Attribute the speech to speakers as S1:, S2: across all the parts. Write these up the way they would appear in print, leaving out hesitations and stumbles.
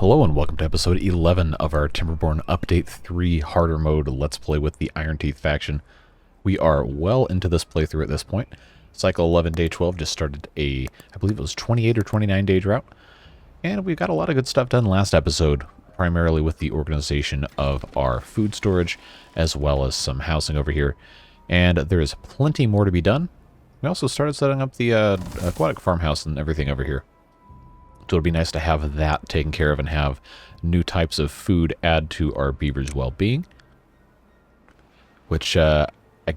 S1: Hello and welcome to episode 11 of our Timberborn Update 3 Harder Mode Let's Play with the Iron Teeth faction. We are well into this playthrough at this point. Cycle 11, Day 12 just started I believe it was 28 or 29 day drought. And we got a lot of good stuff done last episode, primarily with the organization of our food storage, as well as some housing over here. And there is plenty more to be done. We also started setting up the aquatic farmhouse and everything over here. So it'd be nice to have that taken care of and have new types of food add to our beavers' well-being. Which, I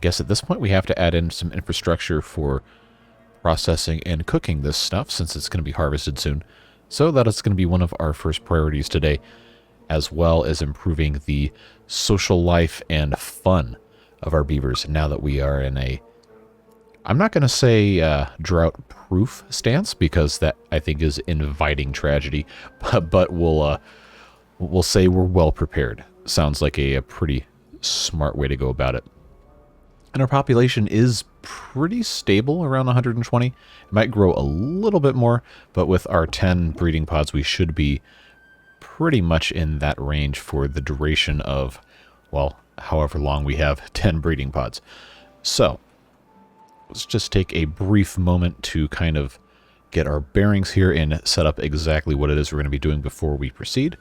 S1: guess at this point we have to add in some infrastructure for processing and cooking this stuff, since it's going to be harvested soon. So that is going to be one of our first priorities today, as well as improving the social life and fun of our beavers now that we are in a, I'm not going to say drought-proof stance, because that, I think, is inviting tragedy, but we'll say we're well prepared. Sounds like a pretty smart way to go about it. And our population is pretty stable, around 120. It might grow a little bit more, but with our 10 breeding pods, we should be pretty much in that range for the duration of, well, however long we have 10 breeding pods. So let's just take a brief moment to kind of get our bearings here and set up exactly what it is we're going to be doing before we proceed.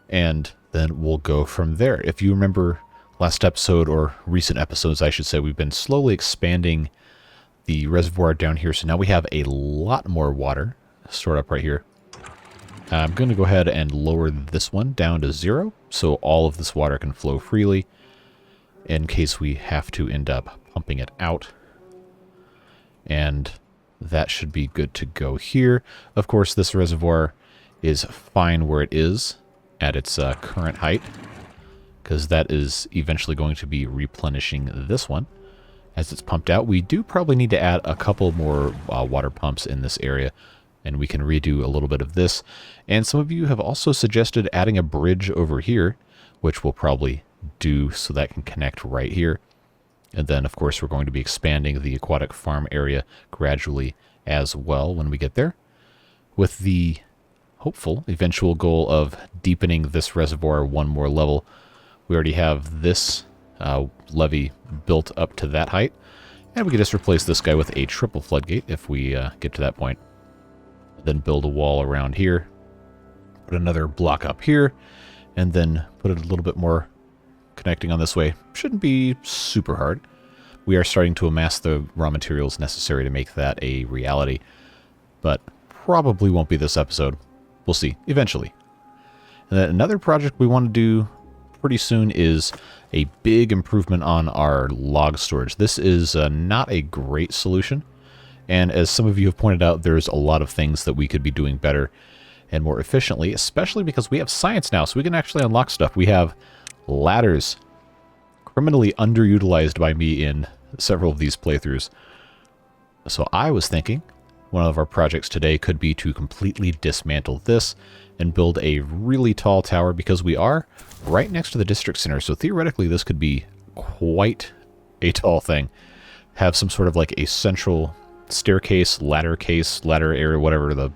S1: And then we'll go from there. If you remember last episode, or recent episodes, I should say, we've been slowly expanding the reservoir down here. So now we have a lot more water stored up right here. I'm going to go ahead and lower this one down to 0, so all of this water can flow freely in case we have to end up pumping it out. And that should be good to go here. Of course, this reservoir is fine where it is at its current height, because that is eventually going to be replenishing this one as it's pumped out. We do probably need to add a couple more water pumps in this area, and we can redo a little bit of this. And some of you have also suggested adding a bridge over here, which we'll probably do so that can connect right here. And then, of course, we're going to be expanding the aquatic farm area gradually as well when we get there, with the hopeful eventual goal of deepening this reservoir one more level. We already have this levee built up to that height, and we can just replace this guy with a triple floodgate if we get to that point. Then build a wall around here, put another block up here, and then put it a little bit more connecting on this way. Shouldn't be super hard. We are starting to amass the raw materials necessary to make that a reality, but probably won't be this episode. We'll see, eventually. And then another project we want to do pretty soon is a big improvement on our log storage. This is not a great solution, and as some of you have pointed out, there's a lot of things that we could be doing better and more efficiently, especially because we have science now, so we can actually unlock stuff. We have ladders, criminally underutilized by me in several of these playthroughs. So I was thinking one of our projects today could be to completely dismantle this and build a really tall tower, because we are right next to the district center. So theoretically, this could be quite a tall thing. Have some sort of like a central staircase, ladder area, whatever the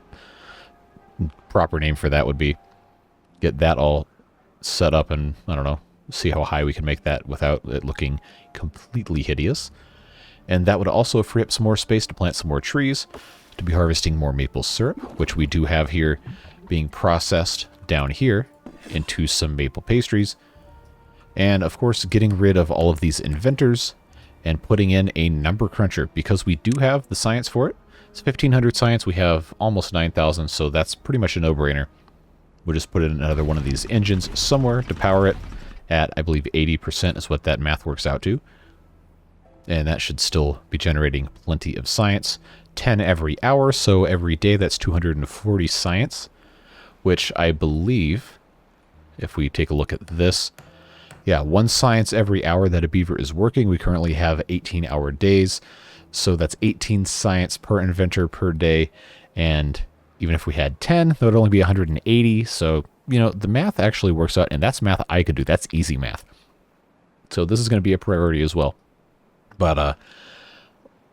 S1: proper name for that would be. Get that all set up, and I don't know, see how high we can make that without it looking completely hideous. And that would also free up some more space to plant some more trees, to be harvesting more maple syrup, which we do have here being processed down here into some maple pastries. And of course, getting rid of all of these inventors and putting in a number cruncher, because we do have the science for it. It's 1500 science, we have almost 9,000, so that's pretty much a no-brainer. We'll just put in another one of these engines somewhere to power it at, I believe, 80% is what that math works out to. And that should still be generating plenty of science. 10 every hour, so every day that's 240 science, which I believe, if we take a look at this, yeah, 1 science every hour that a beaver is working. We currently have 18-hour days, so that's 18 science per inventor per day, and even if we had 10, that would only be 180, so, you know, the math actually works out, and that's math I could do. That's easy math. So this is going to be a priority as well. But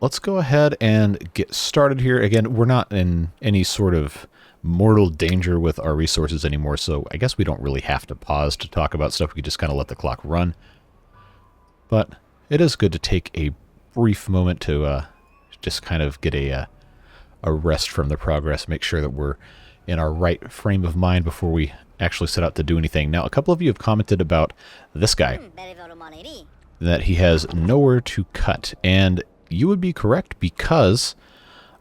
S1: let's go ahead and get started here. Again, we're not in any sort of mortal danger with our resources anymore, so I guess we don't really have to pause to talk about stuff. We can just kind of let the clock run. But it is good to take a brief moment to just kind of get a rest from the progress, make sure that we're in our right frame of mind before we actually set out to do anything. Now, a couple of you have commented about this guy, that he has nowhere to cut, and you would be correct, because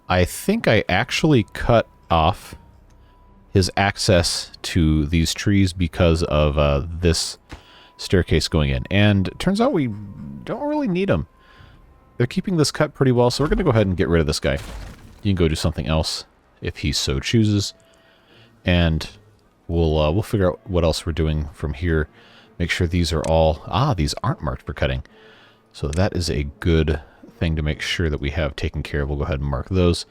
S1: I think I actually cut off his access to these trees because of this staircase going in. And it turns out we don't really need them. They're keeping this cut pretty well, so we're going to go ahead and get rid of this guy. You can go do something else if he so chooses. And we'll figure out what else we're doing from here. Make sure these are all... these aren't marked for cutting. So that is a good thing to make sure that we have taken care of. We'll go ahead and mark those.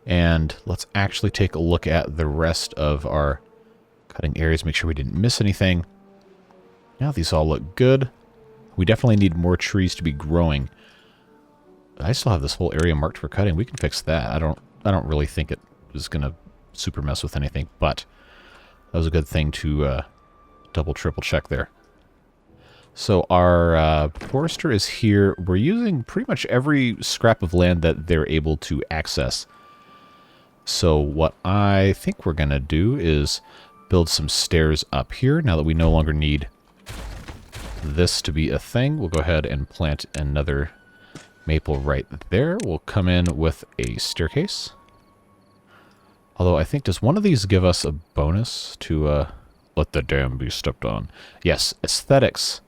S1: And let's actually take a look at the rest of our cutting areas. Make sure we didn't miss anything. Now these all look good. We definitely need more trees to be growing. I still have this whole area marked for cutting. We can fix that. I don't really think it is going to super mess with anything, but that was a good thing to double, triple check there. So our forester is here. We're using pretty much every scrap of land that they're able to access. So what I think we're going to do is build some stairs up here. Now that we no longer need this to be a thing, we'll go ahead and plant another maple right there. We'll come in with a staircase. Although I think, does one of these give us a bonus to let the dam be stepped on? Yes, aesthetics.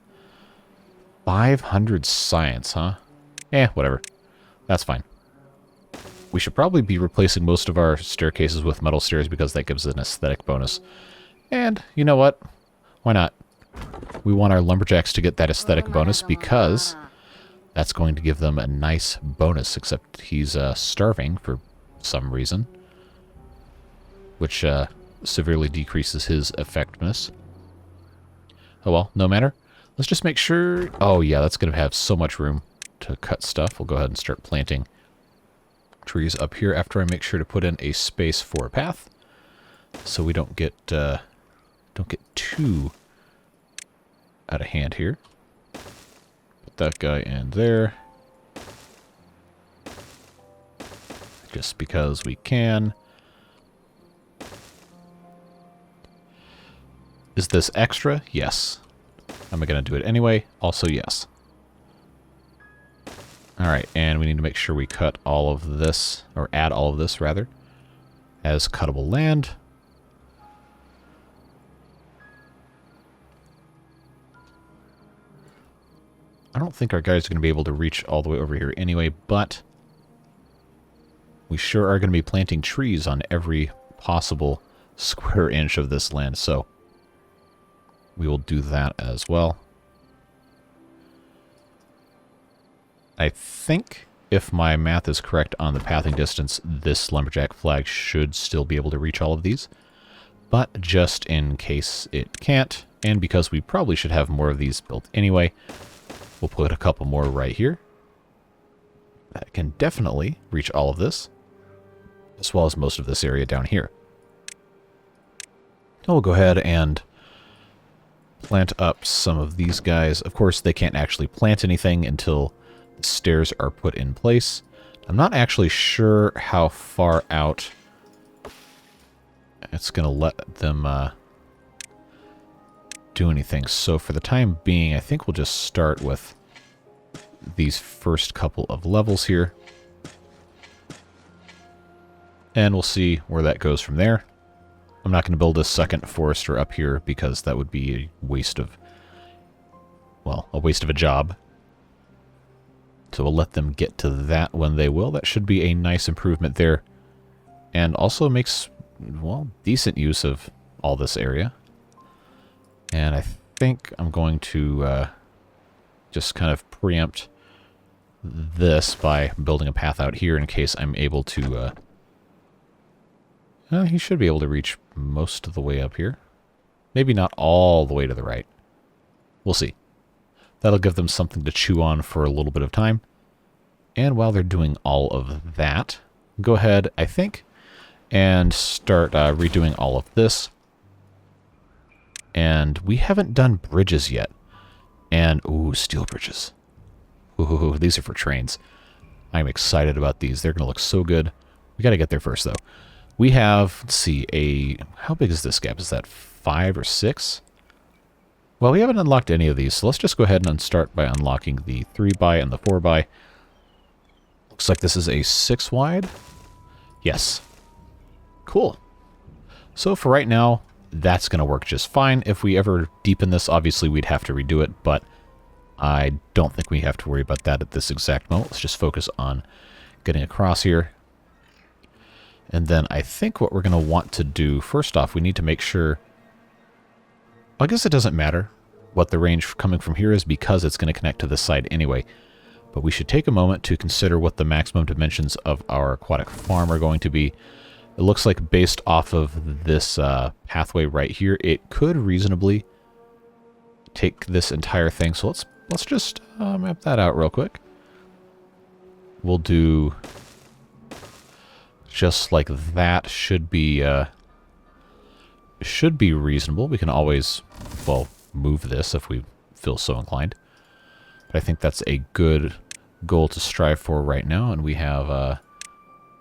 S1: 500 science, huh? Whatever. That's fine. We should probably be replacing most of our staircases with metal stairs because that gives an aesthetic bonus. And you know what? Why not? We want our lumberjacks to get that aesthetic bonus because that's going to give them a nice bonus, except he's starving for some reason, which severely decreases his effectiveness. Oh well, no matter. Let's just make sure... Oh yeah, that's going to have so much room to cut stuff. We'll go ahead and start planting trees up here after I make sure to put in a space for a path, so we don't get too out of hand here. Put that guy in there, just because we can. Is this extra? Yes. Am I going to do it anyway? Also yes. Alright, and we need to make sure we cut all of this, or add all of this, rather, as cuttable land. I don't think our guys are going to be able to reach all the way over here anyway, but we sure are going to be planting trees on every possible square inch of this land, so we will do that as well. I think, if my math is correct on the pathing distance, this lumberjack flag should still be able to reach all of these. But just in case it can't, and because we probably should have more of these built anyway, we'll put a couple more right here. That can definitely reach all of this, as well as most of this area down here. We'll go ahead and plant up some of these guys. Of course, they can't actually plant anything until the stairs are put in place. I'm not actually sure how far out it's going to let them do anything. So for the time being, I think we'll just start with these first couple of levels here. And we'll see where that goes from there. I'm not going to build a second forester up here because that would be a waste of, well, a waste of a job. So we'll let them get to that when they will. That should be a nice improvement there. And also makes, well, decent use of all this area. And I think I'm going to just kind of preempt this by building a path out here in case I'm able to... he should be able to reach most of the way up here. Maybe not all the way to the right. We'll see. That'll give them something to chew on for a little bit of time. And while they're doing all of that, go ahead, I think, and start redoing all of this. And we haven't done bridges yet. And, ooh, steel bridges. Ooh, these are for trains. I'm excited about these. They're going to look so good. We got to get there first, though. We have, let's see, how big is this gap? Is that 5 or 6? Well, we haven't unlocked any of these, so let's just go ahead and start by unlocking the 3x and the 4x. Looks like this is a 6 wide. Yes. Cool. So for right now, that's going to work just fine. If we ever deepen this, obviously we'd have to redo it, but I don't think we have to worry about that at this exact moment. Let's just focus on getting across here. And then I think what we're going to want to do, first off, we need to make sure... I guess it doesn't matter what the range coming from here is because it's going to connect to this side anyway. But we should take a moment to consider what the maximum dimensions of our aquatic farm are going to be. It looks like based off of this pathway right here, it could reasonably take this entire thing. So let's just map that out real quick. We'll do just like that. Should be reasonable. We can always, well, move this if we feel so inclined. But I think that's a good goal to strive for right now, and we have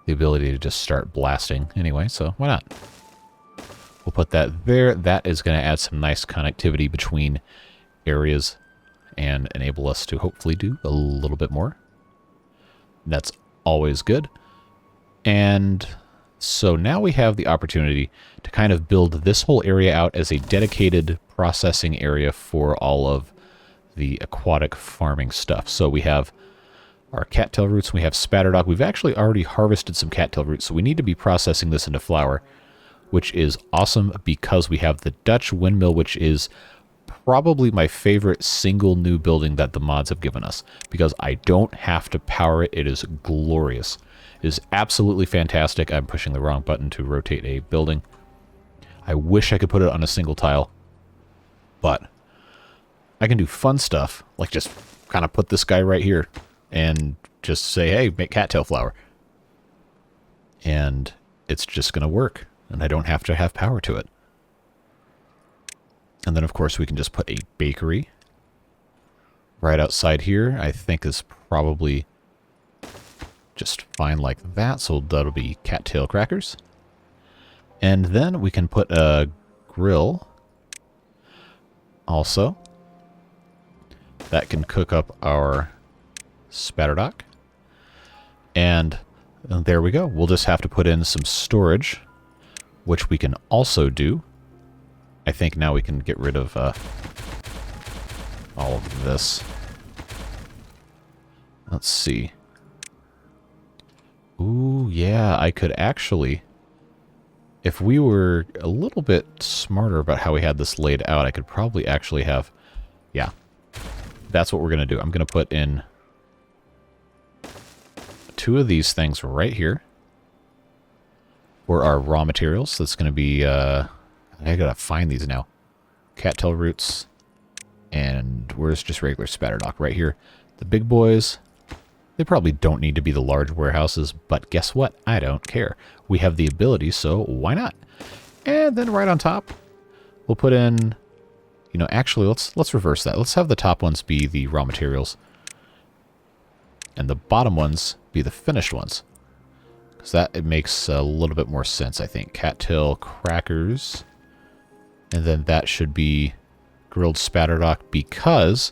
S1: the ability to just start blasting anyway, so why not? We'll put that there. That is going to add some nice connectivity between areas and enable us to hopefully do a little bit more. That's always good. And so now we have the opportunity to kind of build this whole area out as a dedicated processing area for all of the aquatic farming stuff. So we have our cattail roots, we have spatterdock. We've actually already harvested some cattail roots, so we need to be processing this into flour, which is awesome because we have the Dutch windmill, which is probably my favorite single new building that the mods have given us because I don't have to power it. It is glorious. It is absolutely fantastic. I'm pushing the wrong button to rotate a building. I wish I could put it on a single tile, but I can do fun stuff, like just kind of put this guy right here and just say, hey, make cattail flour. And it's just going to work, and I don't have to have power to it. And then, of course, we can just put a bakery right outside here. I think is probably just fine like that, so that'll be cattail crackers. And then we can put a grill also. That can cook up our spatterdock. And there we go. We'll just have to put in some storage, which we can also do. I think now we can get rid of all of this. Let's see. Ooh, yeah, I could actually... If we were a little bit smarter about how we had this laid out, I could probably actually have... Yeah. That's what we're going to do. I'm going to put in 2 of these things right here for our raw materials. That's going to be... I gotta find these now. Cattail roots. And where's just regular spatterdock? Right here. The big boys... They probably don't need to be the large warehouses, but guess what? I don't care. We have the ability, so why not? And then right on top, we'll put in, you know, actually, let's reverse that. Let's have the top ones be the raw materials, and the bottom ones be the finished ones, because that it makes a little bit more sense, I think. Cattail crackers, and then that should be grilled spatterdock, because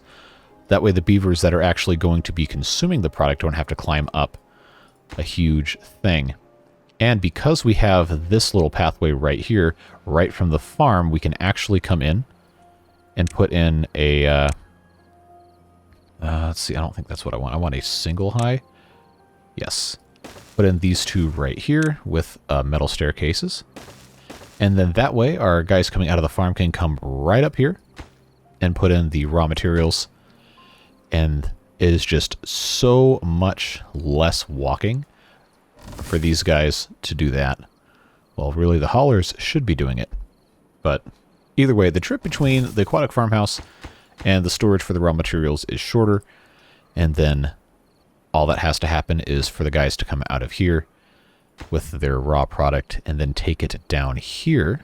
S1: that way the beavers that are actually going to be consuming the product don't have to climb up a huge thing. And because we have this little pathway right here, right from the farm, we can actually come in and put in a... let's see, I don't think that's what I want. I want a single high. Yes. Put in these 2 right here with metal staircases. And then that way our guys coming out of the farm can come right up here and put in the raw materials. And it is just so much less walking for these guys to do that. Well, really, the haulers should be doing it. But either way, the trip between the aquatic farmhouse and the storage for the raw materials is shorter. And then All that has to happen is for the guys to come out of here with their raw product and then take it down here,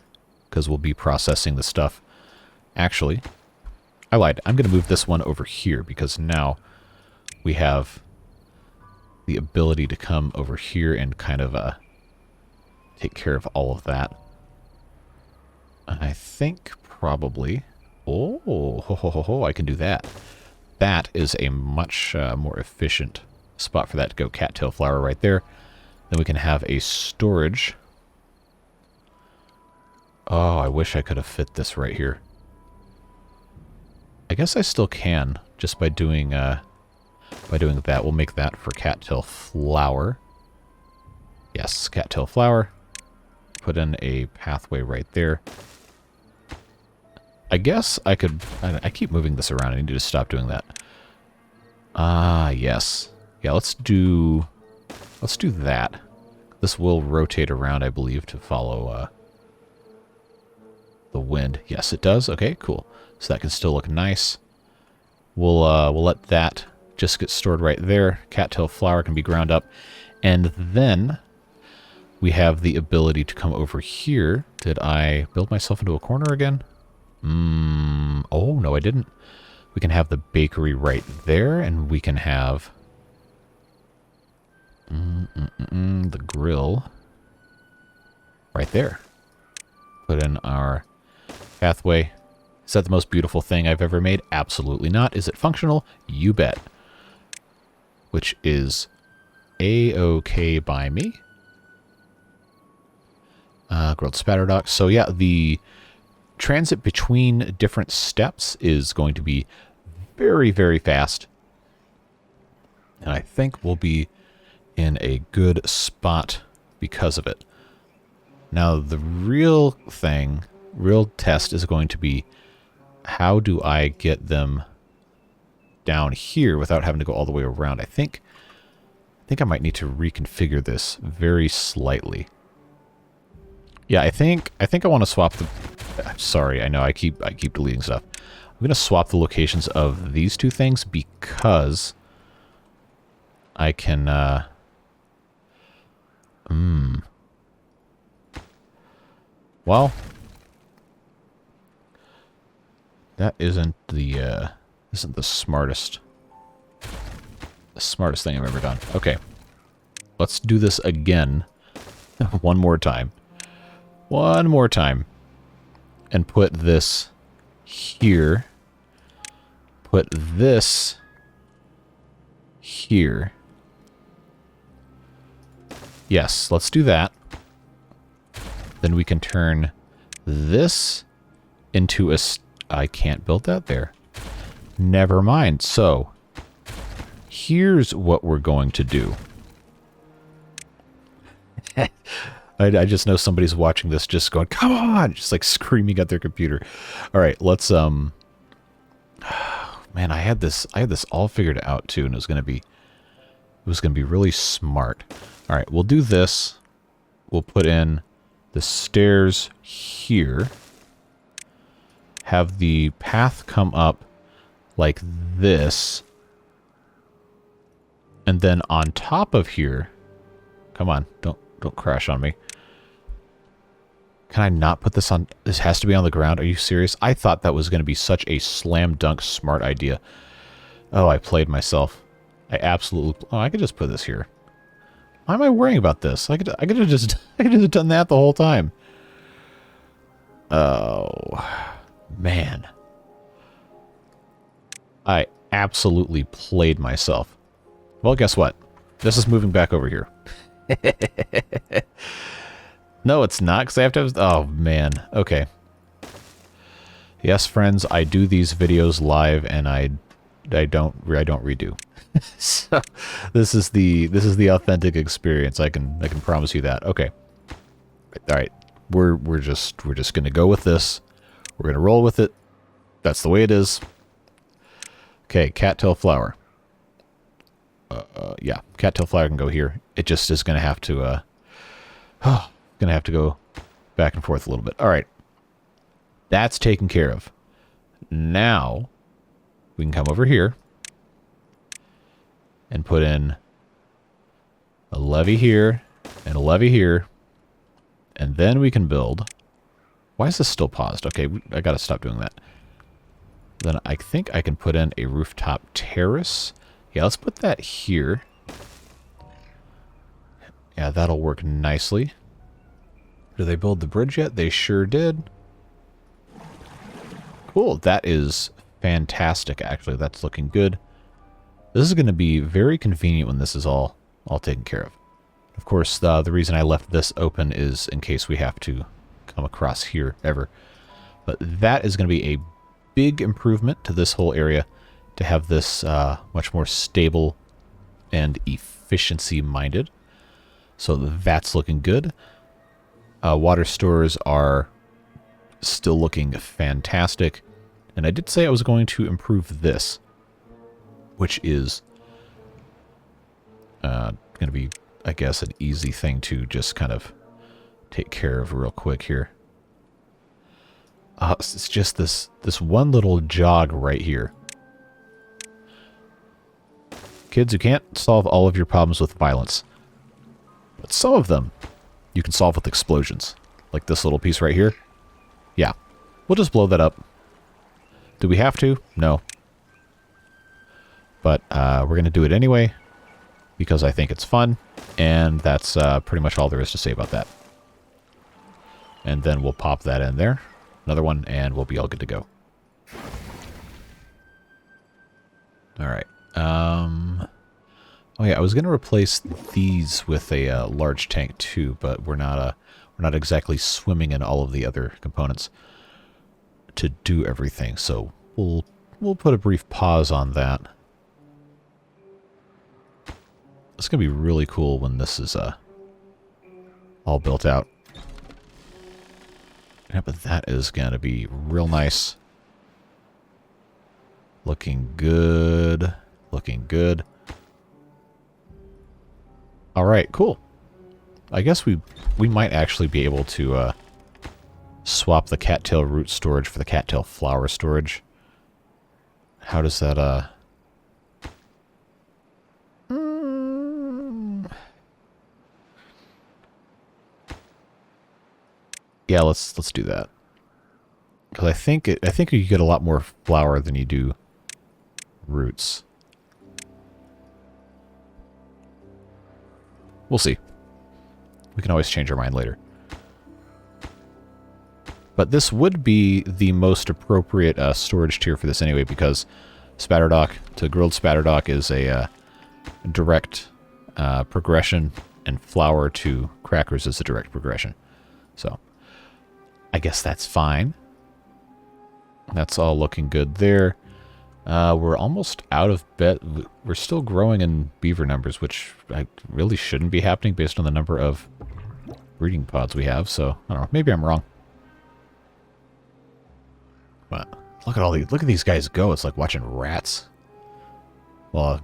S1: because we'll be processing the stuff. Actually, I lied. I'm going to move this one over here because now we have the ability to come over here and kind of take care of all of that. I think probably... Oh, I can do that. That is a much more efficient spot for that to go. Cattail flower right there. Then we can have a storage. Oh, I wish I could have fit this right here. I guess I still can, just by doing that. We'll make that for cattail flower. Yes, cattail flower. Put in a pathway right there. I guess I could... I keep moving this around. I need to stop doing that. Ah, yes. Yeah, let's do that. This will rotate around, I believe, to follow the wind. Yes, it does. Okay, cool. So that can still look nice. We'll let that just get stored right there. Cattail flower can be ground up. And then we have the ability to come over here. Did I build myself into a corner again? Oh, no, I didn't. We can have the bakery right there, and we can have the grill right there. Put in our pathway. Is that the most beautiful thing I've ever made? Absolutely not. Is it functional? You bet. Which is A-okay by me. Grilled spatterdock. So yeah, the transit between different steps is going to be very, very fast. And I think we'll be in a good spot because of it. Now, the real thing, real test is going to be, how do I get them down here without having to go all the way around? I think I might need to reconfigure this very slightly. Yeah, I think I want to swap the... Sorry, I know I keep deleting stuff. I'm going to swap the locations of these two things because I can... Well, that isn't the smartest thing I've ever done. Okay, let's do this again, one more time, and put this here. Put this here. Yes, let's do that. Then we can turn this into a... I can't build that there. Never mind. So, here's what we're going to do. I just know somebody's watching this just going, come on! Just like screaming at their computer. All right, let's... Man, I had this all figured out too, and it was going to be really smart. All right, we'll do this. We'll put in the stairs here. Have the path come up like this. And then on top of here, come on, don't crash on me. Can I not put this on? This has to be on the ground. Are you serious? I thought that was going to be such a slam dunk smart idea. Oh, I played myself. I absolutely... Oh, I could just put this here. Why am I worrying about this? I could have just done that the whole time. Oh, man. I absolutely played myself. Well, guess what? This is moving back over here. No, it's not, because I have to have... Oh, man. Okay. Yes, friends, I do these videos live, and I don't redo. So this is the authentic experience. I can promise you that. Okay. All right. We're just gonna go with this. We're gonna roll with it. That's the way it is. Okay, cattail flower. Yeah, cattail flower can go here. It just is gonna have to go back and forth a little bit. All right. That's taken care of. Now we can come over here. and put in a levee here and a levee here, and then we can build. Why is this still paused? Okay, I gotta stop doing that. Then I think I can put in a rooftop terrace. Yeah, let's put that here. Yeah, that'll work nicely. Did they build the bridge yet? They sure did. Cool, that is fantastic, actually. That's looking good. This is going to be very convenient when this is all taken care of. Of course, the reason I left this open is in case we have to come across here ever. But that is going to be a big improvement to this whole area, to have this much more stable and efficiency-minded. So that's looking good. Water stores are still looking fantastic. And I did say I was going to improve this, which is going to be, I guess, an easy thing to just kind of take care of real quick here. It's just this one little jog right here. Kids, you can't solve all of your problems with violence. But some of them you can solve with explosions. Like this little piece right here. Yeah. We'll just blow that up. Do we have to? No. But we're going to do it anyway, because I think it's fun, and that's pretty much all there is to say about that. And then we'll pop that in there. Another one, and we'll be all good to go. Alright. Oh yeah, I was going to replace these with a large tank too, but we're not exactly swimming in all of the other components to do everything, so we'll put a brief pause on that. It's going to be really cool when this is all built out. Yeah, but that is going to be real nice. Looking good. Looking good. Alright, cool. I guess we might actually be able to swap the cattail root storage for the cattail flower storage. How does that Yeah, let's do that. Because I think you get a lot more flower than you do roots. We'll see. We can always change our mind later. But this would be the most appropriate storage tier for this anyway, because spatterdock to grilled spatterdock is a direct progression, and flour to crackers is a direct progression. So I guess that's fine. That's all looking good there. We're almost out of bed. We're still growing in beaver numbers, which really shouldn't be happening based on the number of breeding pods we have. So I don't know. Maybe I'm wrong. But look at these guys go. It's like watching rats. Well, I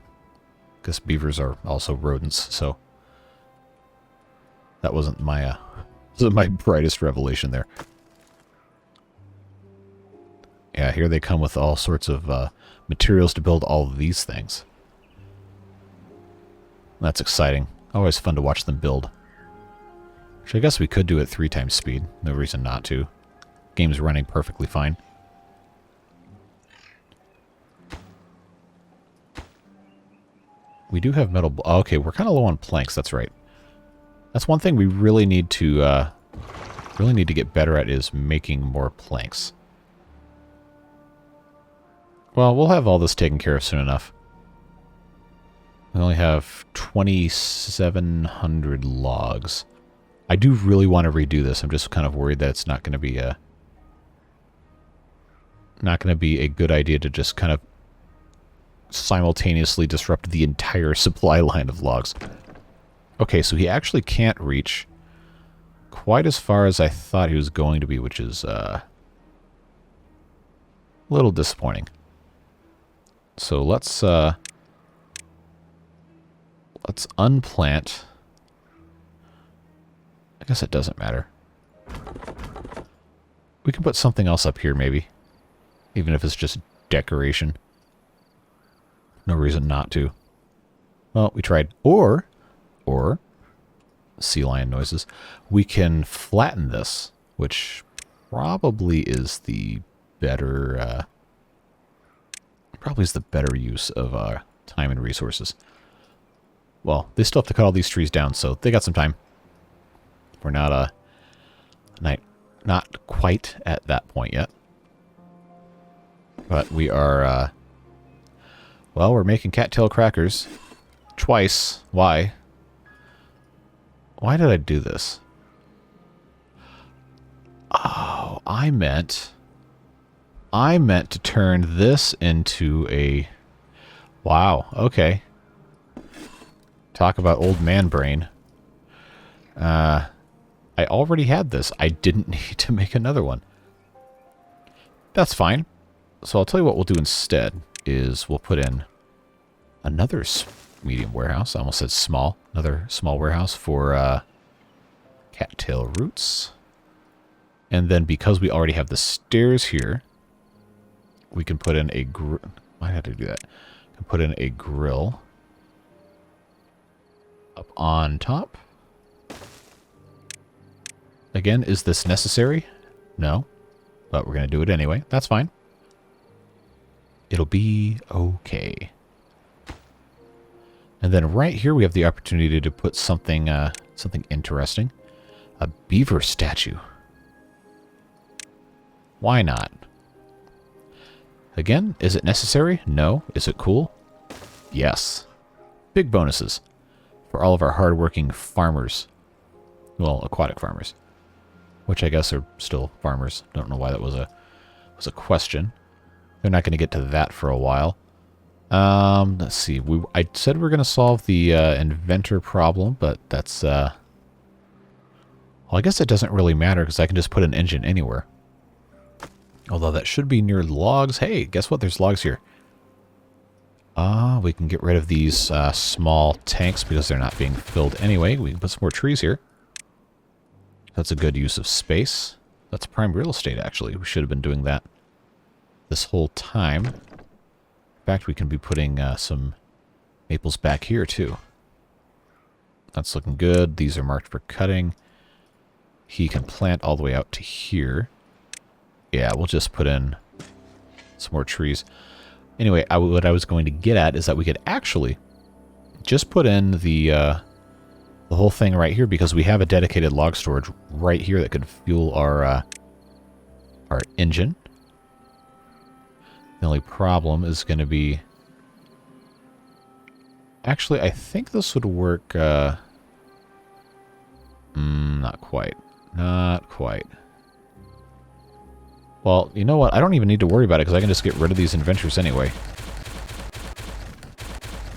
S1: guess beavers are also rodents, so that wasn't my brightest revelation there. Yeah, here they come with all sorts of materials to build all of these things. That's exciting. Always fun to watch them build. Which I guess we could do at 3 times speed. No reason not to. Game's running perfectly fine. We do have metal... Oh, okay, we're kind of low on planks, that's right. That's one thing we really need to get better at, is making more planks. Well, we'll have all this taken care of soon enough. We only have 2,700 logs. I do really want to redo this. I'm just kind of worried that it's not going to be a good idea to just kind of simultaneously disrupt the entire supply line of logs. Okay, so he actually can't reach quite as far as I thought he was going to be, which is a little disappointing. So let's unplant. I guess it doesn't matter. We can put something else up here, maybe. Even if it's just decoration. No reason not to. Well, we tried. Or, sea lion noises, we can flatten this, which probably is the better, use of time and resources. Well, they still have to cut all these trees down, so they got some time. We're not quite at that point yet. But we are, well, we're making cattail crackers. Twice. Why? Why did I do this? Oh, I meant to turn this into a... Wow, okay. Talk about old man brain. I already had this. I didn't need to make another one. That's fine. So I'll tell you what we'll do instead is we'll put in another medium warehouse. I almost said small. Another small warehouse for cattail roots. And then because we already have the stairs here, we can put in a grill. Why did I do that? We can put in a grill up on top. Again, is this necessary? No. But we're going to do it anyway. That's fine. It'll be okay. And then right here we have the opportunity to put something something interesting. A beaver statue. Why not? Again, is it necessary? No. Is it cool? Yes. Big bonuses for all of our hardworking farmers. Well, aquatic farmers. Which I guess are still farmers. Don't know why that was a question. They're not going to get to that for a while. Let's see. I said we're going to solve the inventor problem, but that's... well, I guess it doesn't really matter because I can just put an engine anywhere. Although that should be near logs. Hey, guess what? There's logs here. We can get rid of these small tanks because they're not being filled anyway. We can put some more trees here. That's a good use of space. That's prime real estate, actually. We should have been doing that this whole time. In fact, we can be putting some maples back here, too. That's looking good. These are marked for cutting. He can plant all the way out to here. Yeah, we'll just put in some more trees. Anyway, what I was going to get at is that we could actually just put in the whole thing right here because we have a dedicated log storage right here that could fuel our engine. The only problem is going to be... Actually, I think this would work... not quite. Not quite. Well, you know what? I don't even need to worry about it because I can just get rid of these inventors anyway.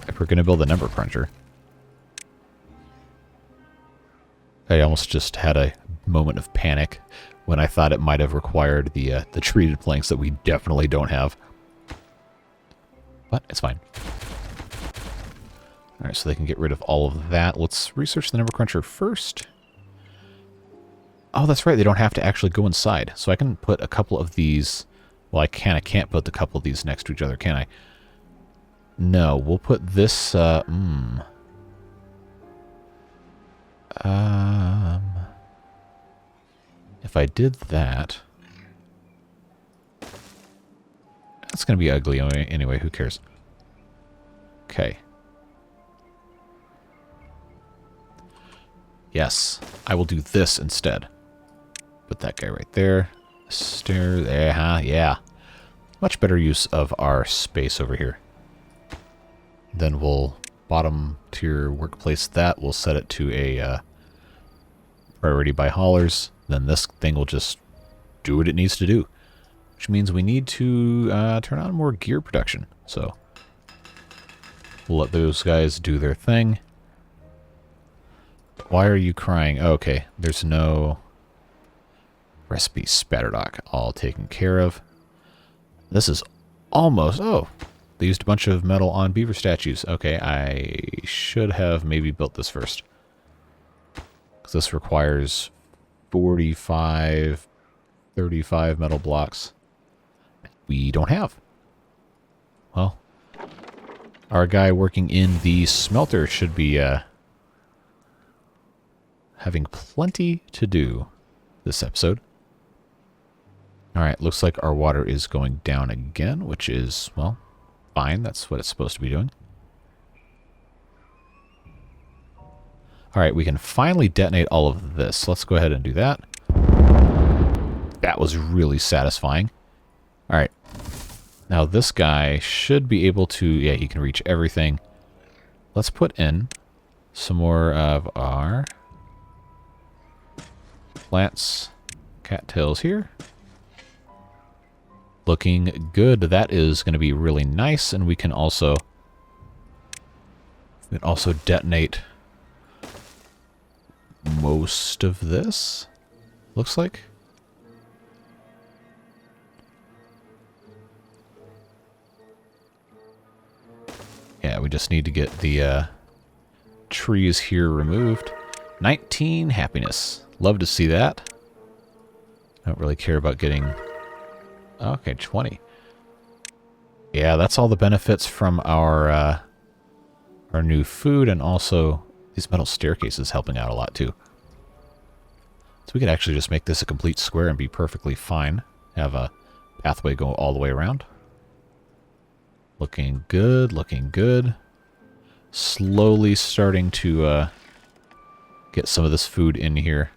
S1: If we're going to build a number cruncher. I almost just had a moment of panic when I thought it might have required the treated planks that we definitely don't have. But it's fine. Alright, so they can get rid of all of that. Let's research the number cruncher first. Oh, that's right. They don't have to actually go inside. So I can put a couple of these... Well, I can't put a couple of these next to each other, can I? No, we'll put this... If I did that... That's going to be ugly anyway. Who cares? Okay. Yes, I will do this instead. Put that guy right there. Stair there, huh? Yeah. Much better use of our space over here. Then we'll bottom tier workplace that. We'll set it to a priority by haulers. Then this thing will just do what it needs to do. Which means we need to turn on more gear production. So we'll let those guys do their thing. Why are you crying? Oh, okay, there's no... Recipe spatterdock all taken care of. This is almost... Oh, they used a bunch of metal on beaver statues. Okay, I should have maybe built this first. Because this requires 45, 35 metal blocks. We don't have. Well, Our guy working in the smelter should be having plenty to do this episode. Alright, looks like our water is going down again, which is, well, fine. That's what it's supposed to be doing. Alright, we can finally detonate all of this. Let's go ahead and do that. That was really satisfying. Alright. Now this guy should be able to... Yeah, he can reach everything. Let's put in some more of our plants, cattails here. Looking good. That is going to be really nice, and we can also detonate most of this, looks like. Yeah, we just need to get the trees here removed. 19 happiness. Love to see that. Don't really care about getting... Okay, 20. Yeah, that's all the benefits from our new food, and also these metal staircases helping out a lot too. So we could actually just make this a complete square and be perfectly fine. Have a pathway go all the way around. Looking good, looking good. Slowly starting to get some of this food in here.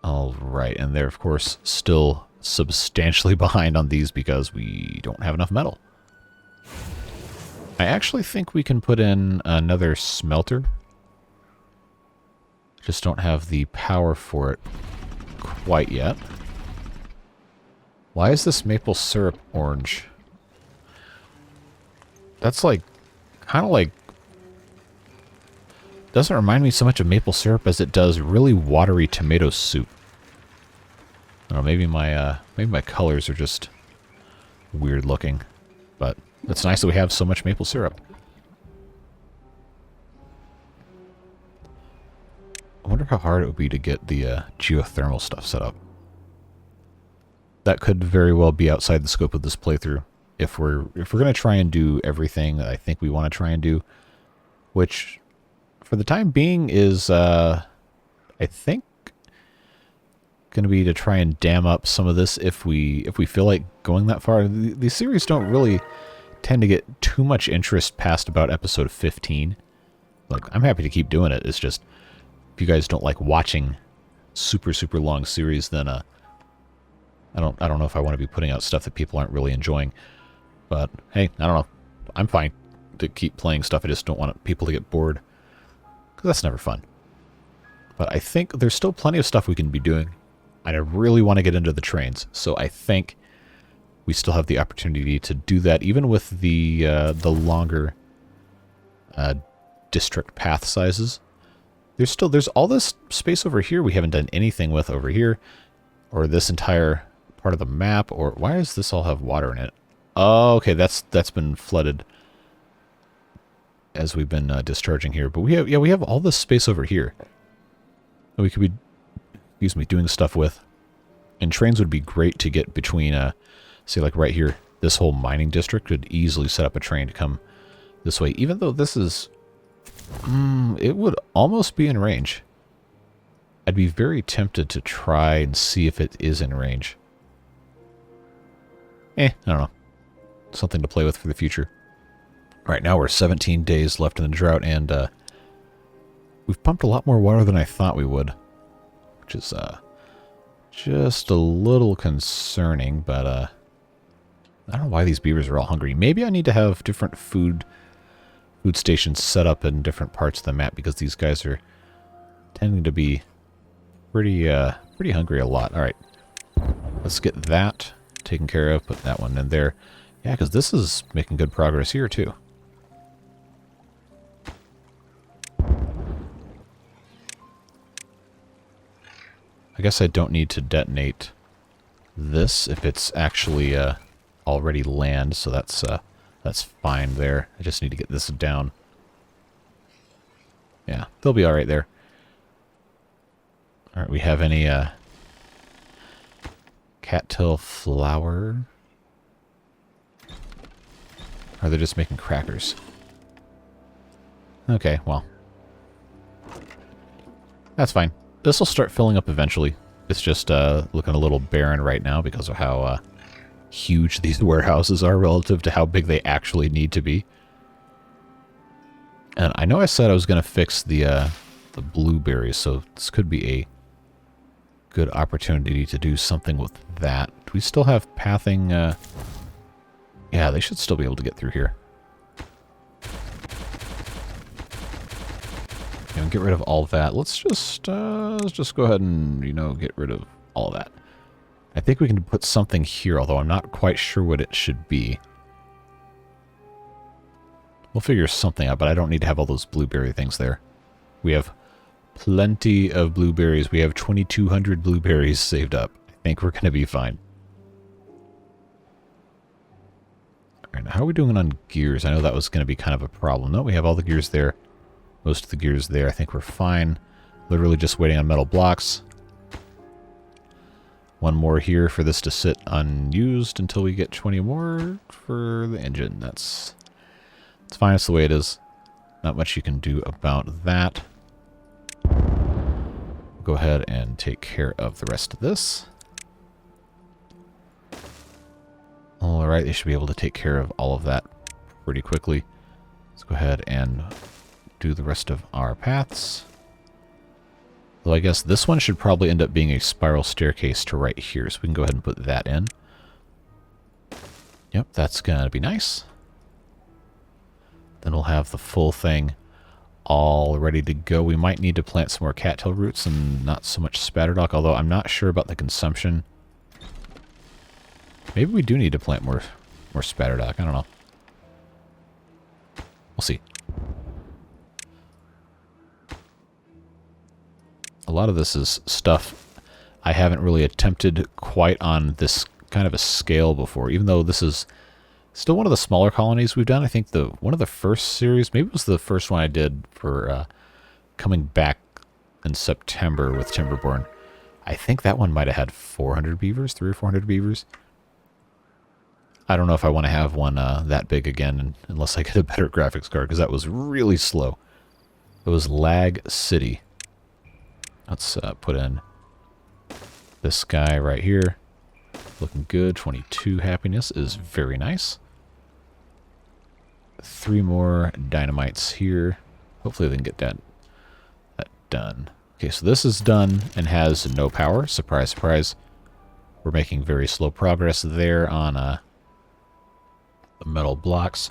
S1: Alright, and they're, of course, still substantially behind on these because we don't have enough metal. I actually think we can put in another smelter. Just don't have the power for it quite yet. Why is this maple syrup orange? That's like, kind of like, doesn't remind me so much of maple syrup as it does really watery tomato soup. I don't know, maybe my colors are just weird looking, but it's nice that we have so much maple syrup. I wonder how hard it would be to get the geothermal stuff set up. That could very well be outside the scope of this playthrough. If we're going to try and do everything that I think we want to try and do, which for the time being is, I think, going to be to try and dam up some of this if we feel like going that far. These series don't really tend to get too much interest past about episode 15. Like, I'm happy to keep doing it. It's just, if you guys don't like watching super long series, then I don't know if I want to be putting out stuff that people aren't really enjoying. But hey, I don't know. I'm fine to keep playing stuff. I just don't want people to get bored, because that's never fun. But I think there's still plenty of stuff we can be doing. I really want to get into the trains, so I think we still have the opportunity to do that, even with the longer district path sizes. There's all this space over here we haven't done anything with over here, or this entire part of the map. Or why does this all have water in it? Oh, okay, that's been flooded as we've been discharging here. But we have all this space over here that we could be, excuse me, doing stuff with. And trains would be great to get between, say like right here, this whole mining district could easily set up a train to come this way. Even though this is, it would almost be in range. I'd be very tempted to try and see if it is in range. I don't know. Something to play with for the future. Alright, now we're 17 days left in the drought, and we've pumped a lot more water than I thought we would. Which is just a little concerning, but I don't know why these beavers are all hungry. Maybe I need to have different food stations set up in different parts of the map, because these guys are tending to be pretty hungry a lot. Alright, let's get that taken care of. Put that one in there. Yeah, because this is making good progress here, too. I guess I don't need to detonate this if it's actually already land, so that's fine there. I just need to get this down. Yeah, they'll be alright there. Alright, we have any cattail flower? Or are they just making crackers? Okay, well. That's fine. This will start filling up eventually. It's just looking a little barren right now because of how huge these warehouses are relative to how big they actually need to be. And I know I said I was going to fix the blueberries, so this could be a good opportunity to do something with that. Do we still have pathing? Yeah, they should still be able to get through here. And get rid of all of that. Let's just go ahead and, you know, get rid of all of that. I think we can put something here, although I'm not quite sure what it should be. We'll figure something out, but I don't need to have all those blueberry things there. We have plenty of blueberries. We have 2,200 blueberries saved up. I think we're going to be fine. All right, how are we doing on gears? I know that was going to be kind of a problem. No, we have all the gears there. Most of the gears there. I think we're fine. Literally just waiting on metal blocks. One more here for this to sit unused until we get 20 more for the engine. It's fine. It's the way it is. Not much you can do about that. Go ahead and take care of the rest of this. Alright, they should be able to take care of all of that pretty quickly. Let's go ahead and do the rest of our paths. Well, I guess this one should probably end up being a spiral staircase to right here, so we can go ahead and put that in. Yep, that's going to be nice. Then we'll have the full thing all ready to go. We might need to plant some more cattail roots and not so much spatterdock, although I'm not sure about the consumption. Maybe we do need to plant more spatterdock. I don't know. We'll see. A lot of this is stuff I haven't really attempted quite on this kind of a scale before, even though this is still one of the smaller colonies we've done. I think one of the first series, maybe it was the first one I did for coming back in September with Timberborn. I think that one might have had 400 beavers, 300 or 400 beavers. I don't know if I want to have one that big again unless I get a better graphics card, because that was really slow. It was Lag City. Let's put in this guy right here. Looking good. 22 happiness is very nice. 3 more dynamites here. Hopefully they can get that done. Okay, so this is done and has no power. Surprise, surprise. We're making very slow progress there on the metal blocks.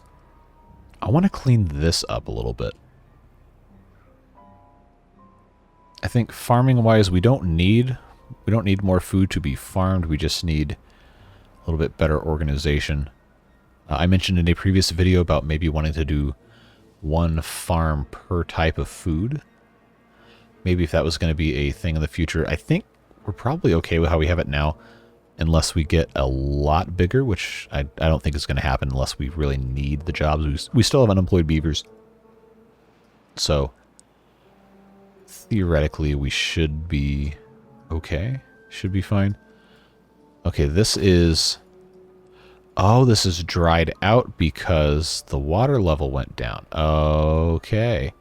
S1: I want to clean this up a little bit. I think farming-wise, we don't need more food to be farmed. We just need a little bit better organization. I mentioned in a previous video about maybe wanting to do 1 farm per type of food. Maybe if that was going to be a thing in the future. I think we're probably okay with how we have it now, unless we get a lot bigger, which I don't think is going to happen unless we really need the jobs. We still have unemployed beavers. So theoretically, we should be okay. Should be fine. Okay, this is... Oh, this is dried out because the water level went down. Okay.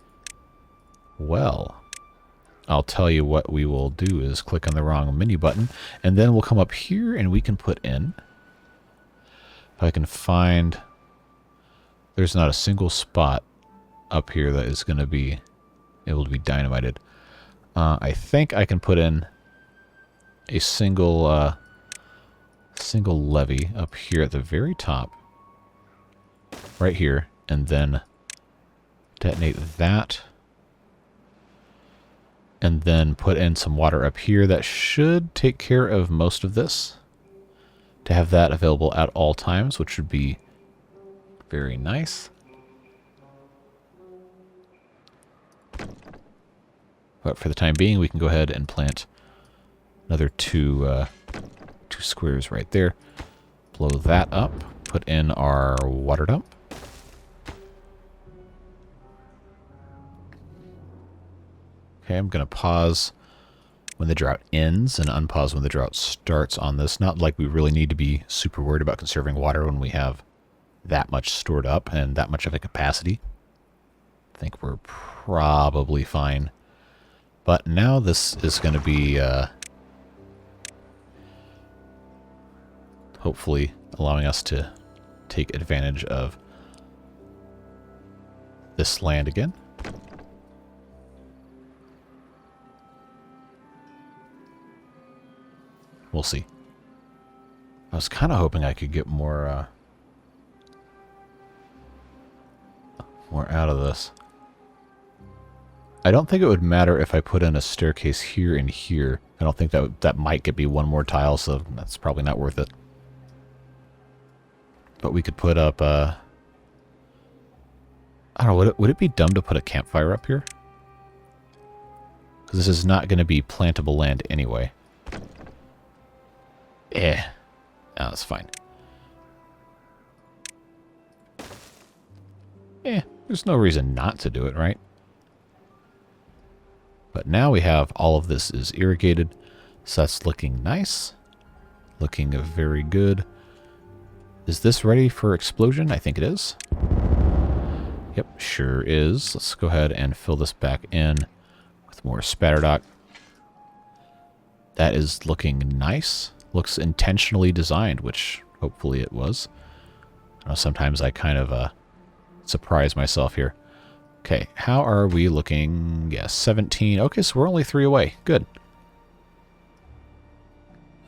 S1: Well, I'll tell you what we will do is click on the wrong menu button, and then we'll come up here and we can put in... If I can find... There's not a single spot up here that is going to be able to be dynamited. I think I can put in a single levee up here at the very top, right here, and then detonate that, and then put in some water up here. That should take care of most of this, to have that available at all times, which would be very nice. But for the time being, we can go ahead and plant another two squares right there. Blow that up. Put in our water dump. Okay, I'm going to pause when the drought ends and unpause when the drought starts on this. Not like we really need to be super worried about conserving water when we have that much stored up and that much of a capacity. I think we're probably fine. But now this is going to be hopefully allowing us to take advantage of this land again. We'll see. I was kind of hoping I could get more out of this. I don't think it would matter if I put in a staircase here and here. I don't think that might be one more tile, so that's probably not worth it. But we could put up, I don't know, would it be dumb to put a campfire up here? Because this is not going to be plantable land anyway. No, that's fine. There's no reason not to do it, right? But now we have all of this is irrigated, so that's looking nice. Looking very good. Is this ready for explosion? I think it is. Yep, sure is. Let's go ahead and fill this back in with more spatterdock. That is looking nice. Looks intentionally designed, which hopefully it was. I know sometimes I kind of surprise myself here. Okay, how are we looking? Yeah, 17. Okay, so we're only 3 away. Good.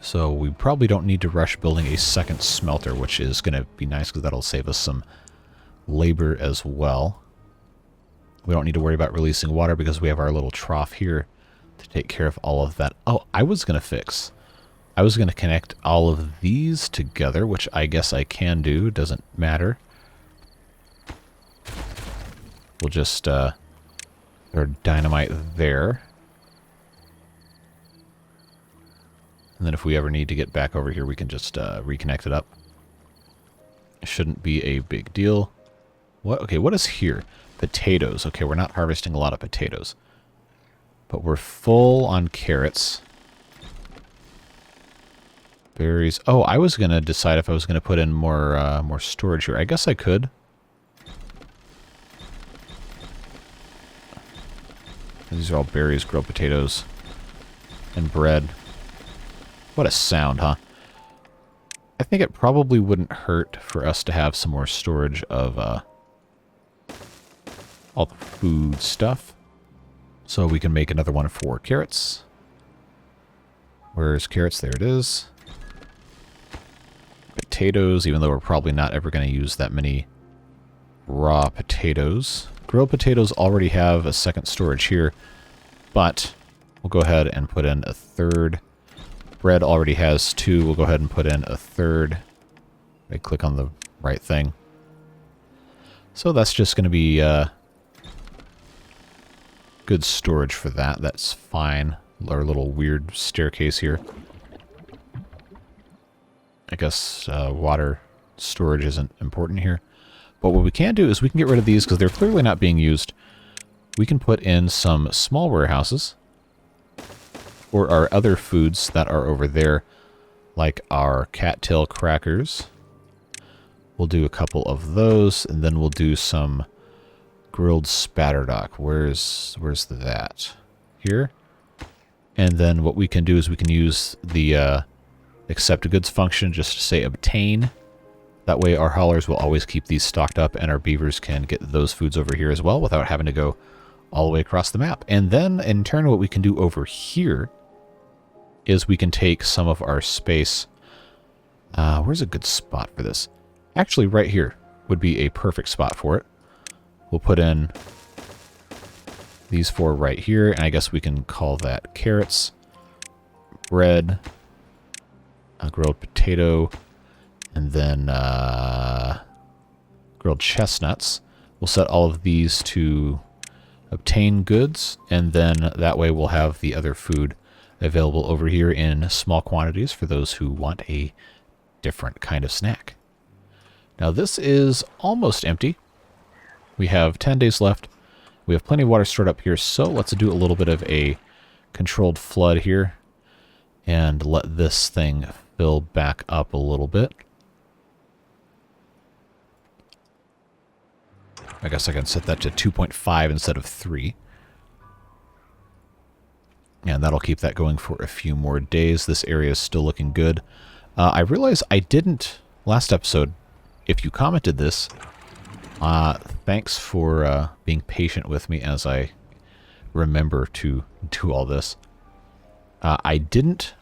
S1: So we probably don't need to rush building a second smelter, which is going to be nice because that'll save us some labor as well. We don't need to worry about releasing water because we have our little trough here to take care of all of that. Oh, I was going to connect all of these together, which I guess I can do. Doesn't matter. We'll just, throw dynamite there. And then if we ever need to get back over here, we can just reconnect it up. It shouldn't be a big deal. What? Okay, what is here? Potatoes. Okay, we're not harvesting a lot of potatoes. But we're full on carrots. Berries. Oh, I was going to decide if I was going to put in more storage here. I guess I could. These are all berries, grilled potatoes, and bread. What a sound, huh? I think it probably wouldn't hurt for us to have some more storage of all the food stuff. So we can make another one for carrots. Where's carrots? There it is. Potatoes, even though we're probably not ever going to use that many raw potatoes. Grilled potatoes already have a second storage here, but we'll go ahead and put in a third. Bread already has 2. We'll go ahead and put in a third. I click on the right thing. So that's just going to be good storage for that. That's fine. Our little weird staircase here. I guess water storage isn't important here. But what we can do is we can get rid of these because they're clearly not being used. We can put in some small warehouses or our other foods that are over there, like our cattail crackers. We'll do a couple of those, and then we'll do some grilled spatterdock. Where's that? Here. And then what we can do is we can use the accept goods function just to say obtain. That way our haulers will always keep these stocked up, and our beavers can get those foods over here as well without having to go all the way across the map. And then in turn what we can do over here is we can take some of our space. Where's a good spot for this? Actually, right here would be a perfect spot for it. We'll put in these 4 right here, and I guess we can call that carrots, bread, a grilled potato, and then grilled chestnuts. We'll set all of these to obtain goods, and then that way we'll have the other food available over here in small quantities for those who want a different kind of snack. Now this is almost empty. We have 10 days left. We have plenty of water stored up here, so let's do a little bit of a controlled flood here and let this thing fill back up a little bit. I guess I can set that to 2.5 instead of 3. And that'll keep that going for a few more days. This area is still looking good. I realize I didn't, last episode, if you commented this, thanks for being patient with me as I remember to do all this. I didn't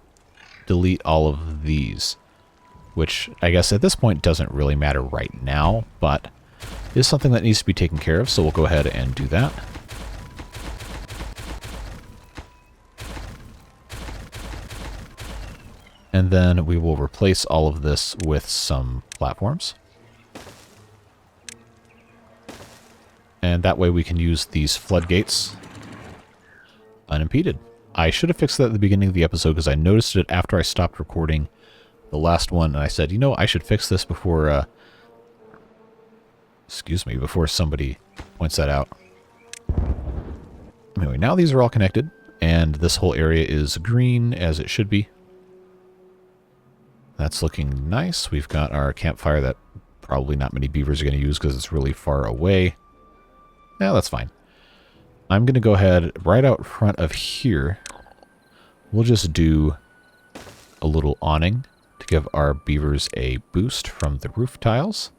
S1: delete all of these, which I guess at this point doesn't really matter right now, but is something that needs to be taken care of, so we'll go ahead and do that. And then we will replace all of this with some platforms. And that way we can use these floodgates unimpeded. I should have fixed that at the beginning of the episode because I noticed it after I stopped recording the last one, and I said, you know, I should fix this before, before somebody points that out. Anyway, now these are all connected, and this whole area is green as it should be. That's looking nice. We've got our campfire that probably not many beavers are going to use because it's really far away. Yeah, that's fine. I'm going to go ahead right out front of here. We'll just do a little awning to give our beavers a boost from the roof tiles.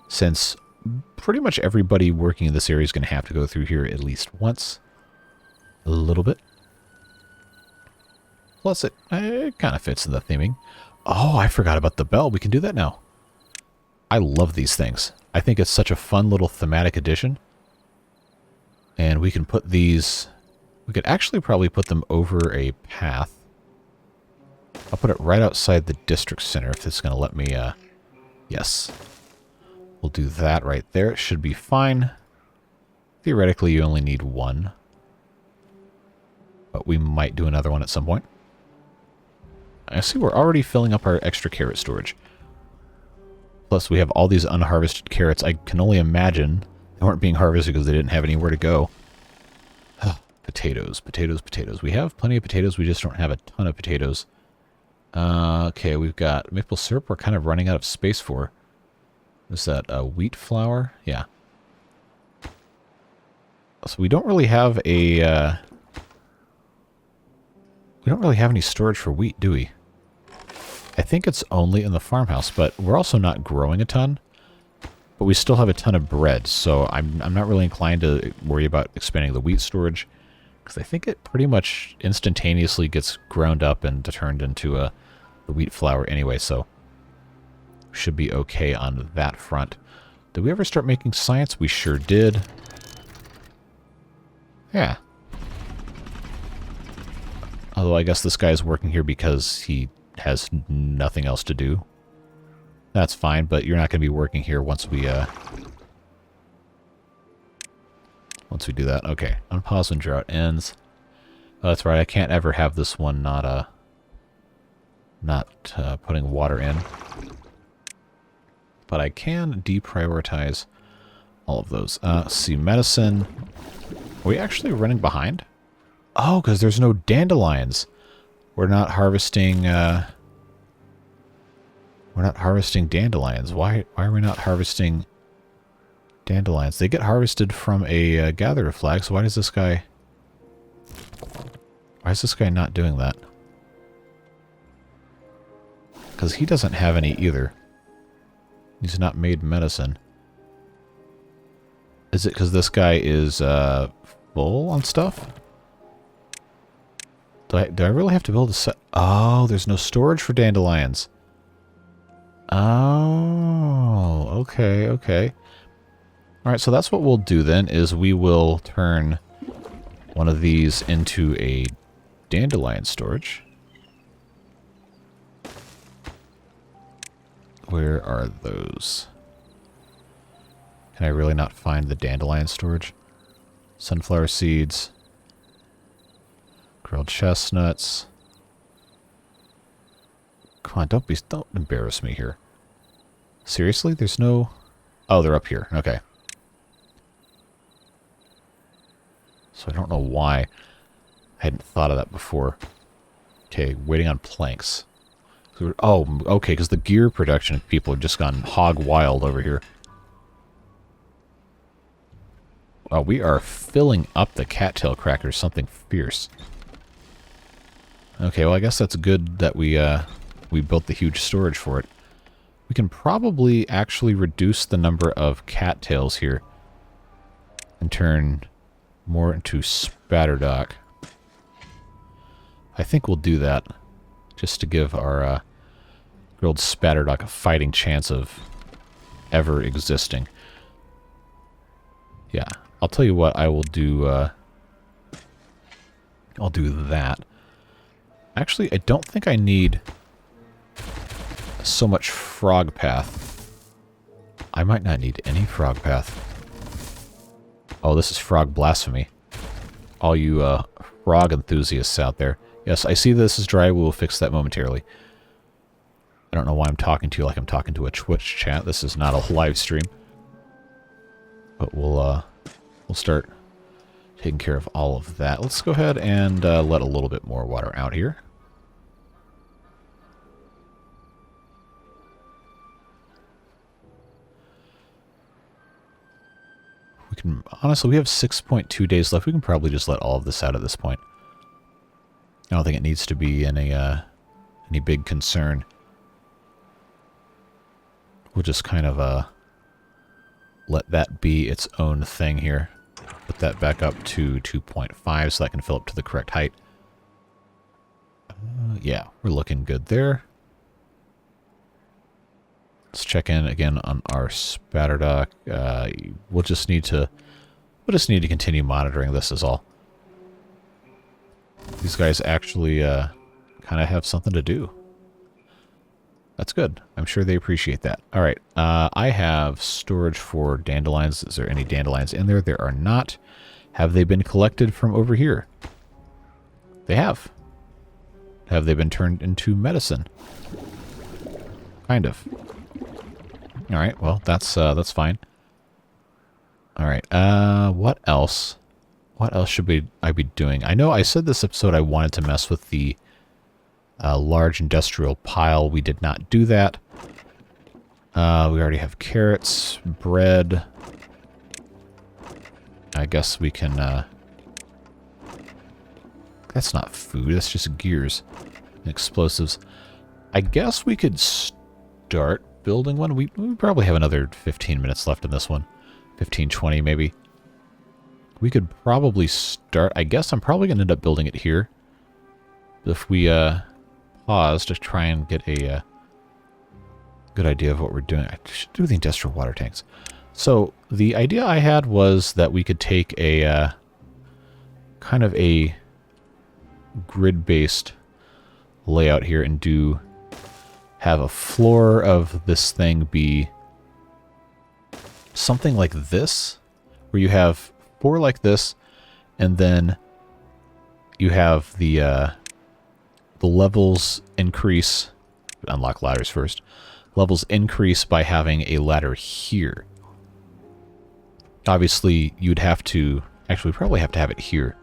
S1: Since pretty much everybody working in this area is going to have to go through here at least once. A little bit. Plus it kind of fits in the theming. Oh, I forgot about the bell. We can do that now. I love these things. I think it's such a fun little thematic addition. And we can put these... We could actually probably put them over a path. I'll put it right outside the district center if it's going to let me... Yes. We'll do that right there. It should be fine. Theoretically, you only need one. But we might do another one at some point. I see we're already filling up our extra carrot storage. Plus, we have all these unharvested carrots. I can only imagine they weren't being harvested because they didn't have anywhere to go. Potatoes, potatoes, potatoes. We have plenty of potatoes. We just don't have a ton of potatoes. Okay, we've got maple syrup. We're kind of running out of space for. Is that wheat flour? Yeah. So we don't really have a... we don't really have any storage for wheat, do we? I think it's only in the farmhouse, but we're also not growing a ton. But we still have a ton of bread, so I'm not really inclined to worry about expanding the wheat storage. Because I think it pretty much instantaneously gets ground up and turned into the wheat flour anyway, so should be okay on that front. Did we ever start making science? We sure did. Yeah. Although I guess this guy is working here because he has nothing else to do. That's fine, but you're not going to be working here once we do that. Okay, unpause when drought ends. Oh, that's right, I can't ever have this one not putting water in. But I can deprioritize all of those. See, medicine. Are we actually running behind? Oh, because there's no dandelions. We're not harvesting, dandelions. Why are we not harvesting dandelions? They get harvested from a gatherer flag, so why is this guy not doing that? Because he doesn't have any either. He's not made medicine. Is it because this guy is full on stuff? Do I really have to build a set? Oh, there's no storage for dandelions. Oh, okay, okay. All right, so that's what we'll do then, is we will turn one of these into a dandelion storage. Where are those? Can I really not find the dandelion storage? Sunflower seeds. Grilled chestnuts. Come on, don't embarrass me here. Seriously? There's no... Oh, they're up here. Okay. So I don't know why I hadn't thought of that before. Okay, waiting on planks. Oh, okay, because the gear production people have just gone hog wild over here. Oh, we are filling up the cattail crackers, something fierce. Okay, well, I guess that's good that we built the huge storage for it. We can probably actually reduce the number of cattails here and turn more into spatterdock. I think we'll do that just to give our grilled spatterdock a fighting chance of ever existing. Yeah, I'll tell you what, I will do, I'll do that. Actually, I don't think I need so much frog path. I might not need any frog path. Oh, this is frog blasphemy. All you frog enthusiasts out there. Yes, I see this is dry. We will fix that momentarily. I don't know why I'm talking to you like I'm talking to a Twitch chat. This is not a live stream. But we'll start taking care of all of that. Let's go ahead and let a little bit more water out here. We can, honestly, we have 6.2 days left. We can probably just let all of this out at this point. I don't think it needs to be any big concern. We'll just kind of let that be its own thing here. Put that back up to 2.5 so that can fill up to the correct height. Yeah, we're looking good there. Let's check in again on our spatterdock. We'll just need to continue monitoring this is all. These guys actually kind of have something to do. That's good. I'm sure they appreciate that. All right, I have storage for dandelions. Is there any dandelions in there? There are not. Have they been collected from over here? They have. Have they been turned into medicine? Kind of. All right, well, that's fine. All right, what else? What else should I be doing? I know I said this episode I wanted to mess with the large industrial pile. We did not do that. We already have carrots, bread. I guess we can... that's not food, that's just gears and explosives. I guess we could start building one. We probably have another 15 minutes left in this one. 15, 20 maybe. We could probably start... I guess I'm probably going to end up building it here. If we pause to try and get a good idea of what we're doing. I should do the industrial water tanks. So the idea I had was that we could take a kind of a grid-based layout here and have a floor of this thing be something like this, where you have 4 like this, and then you have the levels increase. Unlock ladders first. Levels increase by having a ladder here. Obviously, you'd have to... Actually, we probably have to have it here.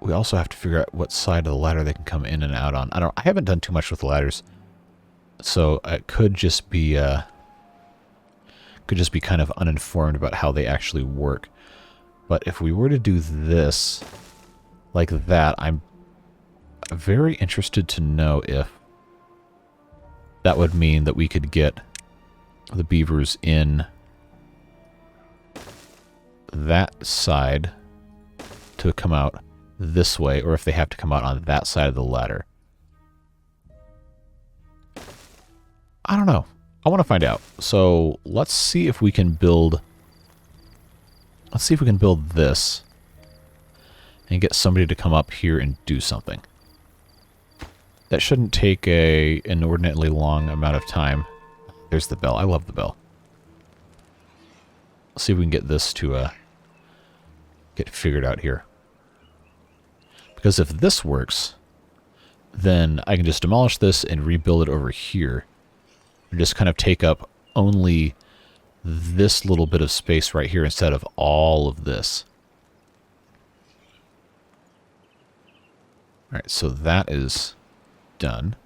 S1: We also have to figure out what side of the ladder they can come in and out on. I haven't done too much with ladders, so it could just be kind of uninformed about how they actually work. But if we were to do this like that, I'm very interested to know if that would mean that we could get the beavers in that side to come out this way, or if they have to come out on that side of the ladder. I don't know. I want to find out. So let's see if we can build... Let's see if we can build this and get somebody to come up here and do something. That shouldn't take an inordinately long amount of time. There's the bell. I love the bell. Let's see if we can get this to get figured out here. Because if this works, then I can just demolish this and rebuild it over here. And just kind of take up only this little bit of space right here instead of all of this. Alright, so that is done.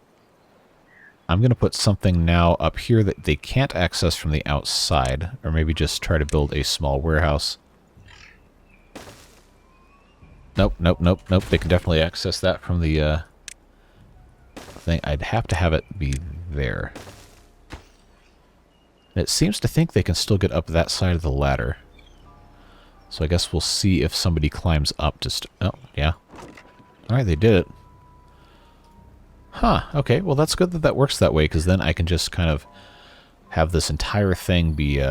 S1: I'm going to put something now up here that they can't access from the outside, or maybe just try to build a small warehouse. Nope, nope, nope, nope. They can definitely access that from the thing. I'd have to have it be there. And it seems to think they can still get up that side of the ladder. So I guess we'll see if somebody climbs up to... oh, yeah. Alright, they did it. Huh, okay. Well, that's good that that works that way, because then I can just kind of have this entire thing be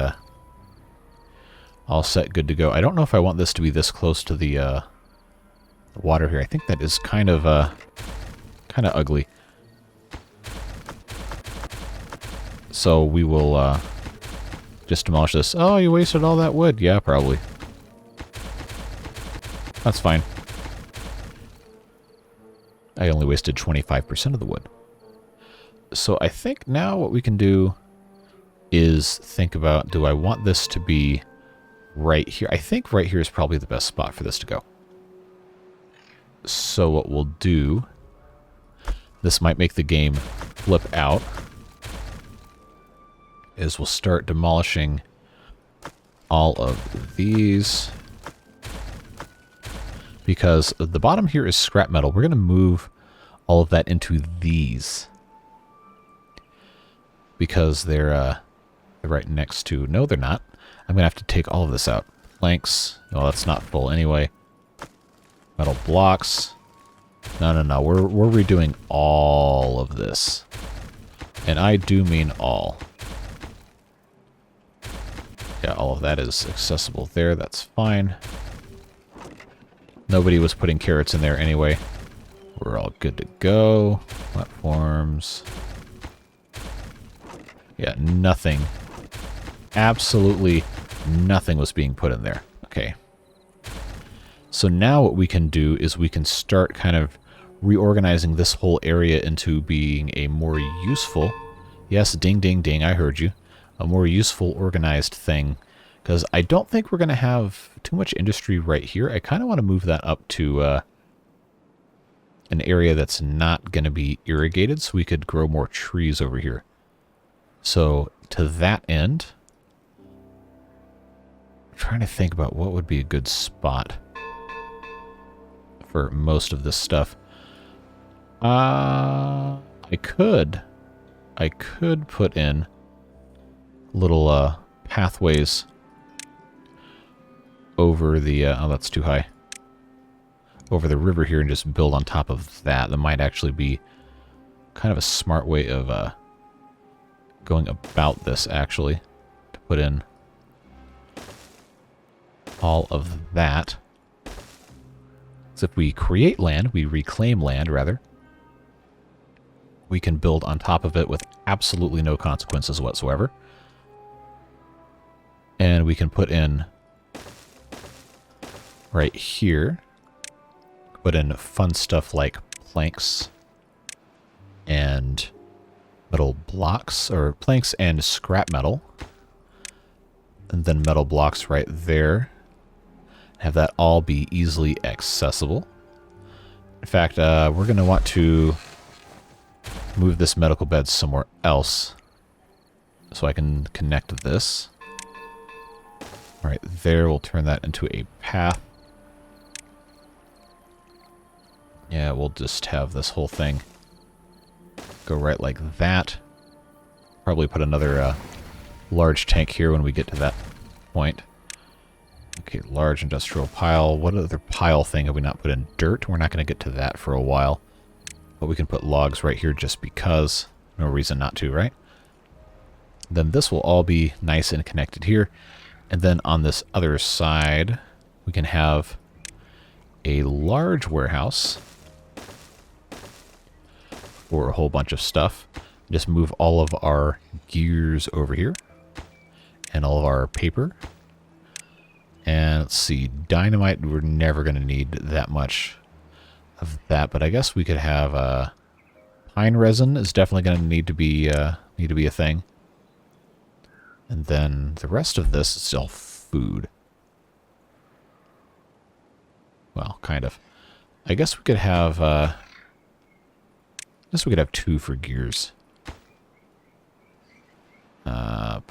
S1: all set, good to go. I don't know if I want this to be this close to the water here. I think that is kind of ugly. So we will just demolish this. Oh, you wasted all that wood. Yeah, probably. That's fine. I only wasted 25% of the wood. So I think now what we can do is think about, do I want this to be right here? I think right here is probably the best spot for this to go. So what we'll do, this might make the game flip out, is we'll start demolishing all of these. Because the bottom here is scrap metal. We're going to move all of that into these. Because they're right next to... no, they're not. I'm going to have to take all of this out. Planks. Oh, that's not full anyway. Metal blocks. No, no, no. We're redoing all of this. And I do mean all. Yeah, all of that is accessible there. That's fine. Nobody was putting carrots in there anyway. We're all good to go. Platforms. Yeah, nothing. Absolutely nothing was being put in there. Okay. So now what we can do is we can start kind of reorganizing this whole area into being a more useful... yes, ding, ding, ding, I heard you. A more useful, organized thing. Because I don't think we're going to have too much industry right here. I kind of want to move that up to an area that's not going to be irrigated, so we could grow more trees over here. So to that end, I'm trying to think about what would be a good spot for most of this stuff. I could put in little pathways over the, oh, that's too high. Over the river here and just build on top of that. That might actually be kind of a smart way of going about this, actually. To put in all of that. So if we create land, we reclaim land, rather, we can build on top of it with absolutely no consequences whatsoever. And we can put in right here, put in fun stuff like planks and metal blocks, or planks and scrap metal, and then metal blocks right there. Have that all be easily accessible. In fact, we're going to want to move this medical bed somewhere else so I can connect this. Right there, we'll turn that into a path. Yeah, we'll just have this whole thing go right like that. Probably put another large tank here when we get to that point. Okay, large industrial pile. What other pile thing have we not put in? Dirt? We're not going to get to that for a while. But we can put logs right here just because. No reason not to, right? Then this will all be nice and connected here. And then on this other side, we can have a large warehouse for a whole bunch of stuff. Just move all of our gears over here and all of our paper. And let's see, dynamite, we're never going to need that much of that, but I guess we could have pine resin is definitely going to need to be a thing. And then the rest of this is all food. Well, kind of. I guess we could have 2 for gears.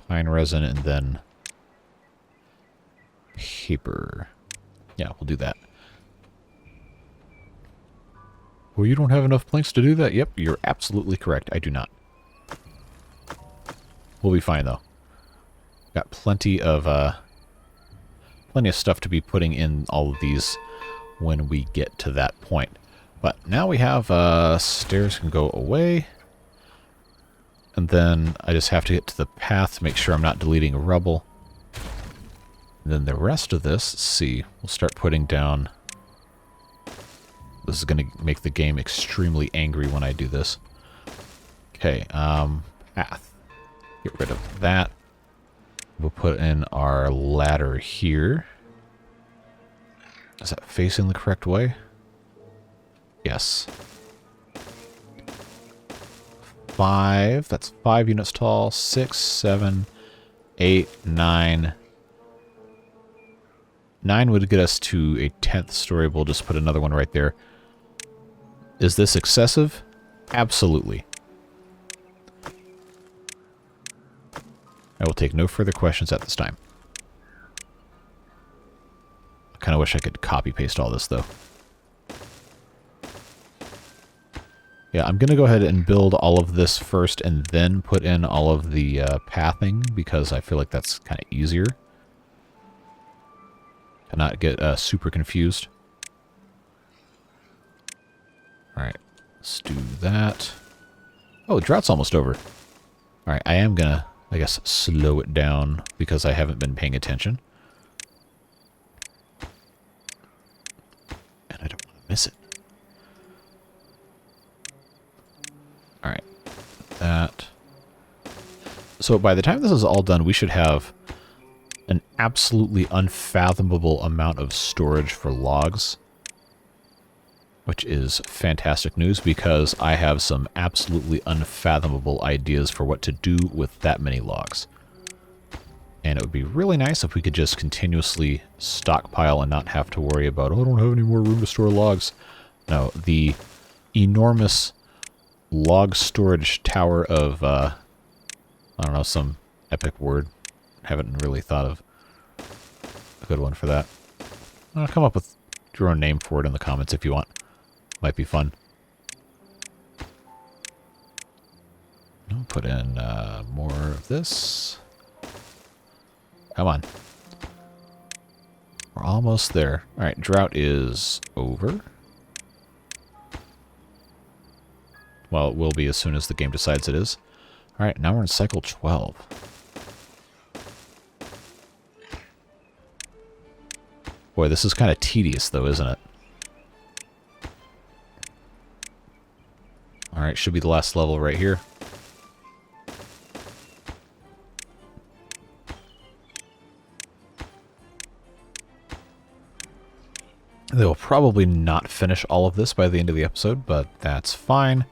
S1: Pine resin and then paper. Yeah, we'll do that. Well, you don't have enough planks to do that? Yep, you're absolutely correct. I do not. We'll be fine, though. Got plenty of stuff to be putting in all of these when we get to that point. But now we have stairs can go away. And then I just have to get to the path to make sure I'm not deleting rubble. And then the rest of this, let's see, we'll start putting down... This is going to make the game extremely angry when I do this. Okay, path. Get rid of that. We'll put in our ladder here. Is that facing the correct way? Yes. 5. That's 5 units tall. 6, 7, 8, 9. 9 would get us to a 10th story. We'll just put another one right there. Is this excessive? Absolutely. I will take no further questions at this time. I kind of wish I could copy-paste all this, though. Yeah, I'm going to go ahead and build all of this first and then put in all of the pathing, because I feel like that's kind of easier. To not get super confused. Alright, let's do that. Oh, the drought's almost over. Alright, I am going to, I guess, slow it down because I haven't been paying attention. And I don't want to miss it. Alright, that. So by the time this is all done, we should have an absolutely unfathomable amount of storage for logs. Which is fantastic news because I have some absolutely unfathomable ideas for what to do with that many logs. And it would be really nice if we could just continuously stockpile and not have to worry about, oh, I don't have any more room to store logs. No, the enormous log storage tower of, I don't know, some epic word. Haven't really thought of a good one for that. I'll come up with your own name for it in the comments if you want. Might be fun. I'll put in more of this. Come on. We're almost there. Alright, drought is over. Well, it will be as soon as the game decides it is. Alright, now we're in cycle 12. Boy, this is kind of tedious though, isn't it? Alright, should be the last level right here. They will probably not finish all of this by the end of the episode, but that's fine.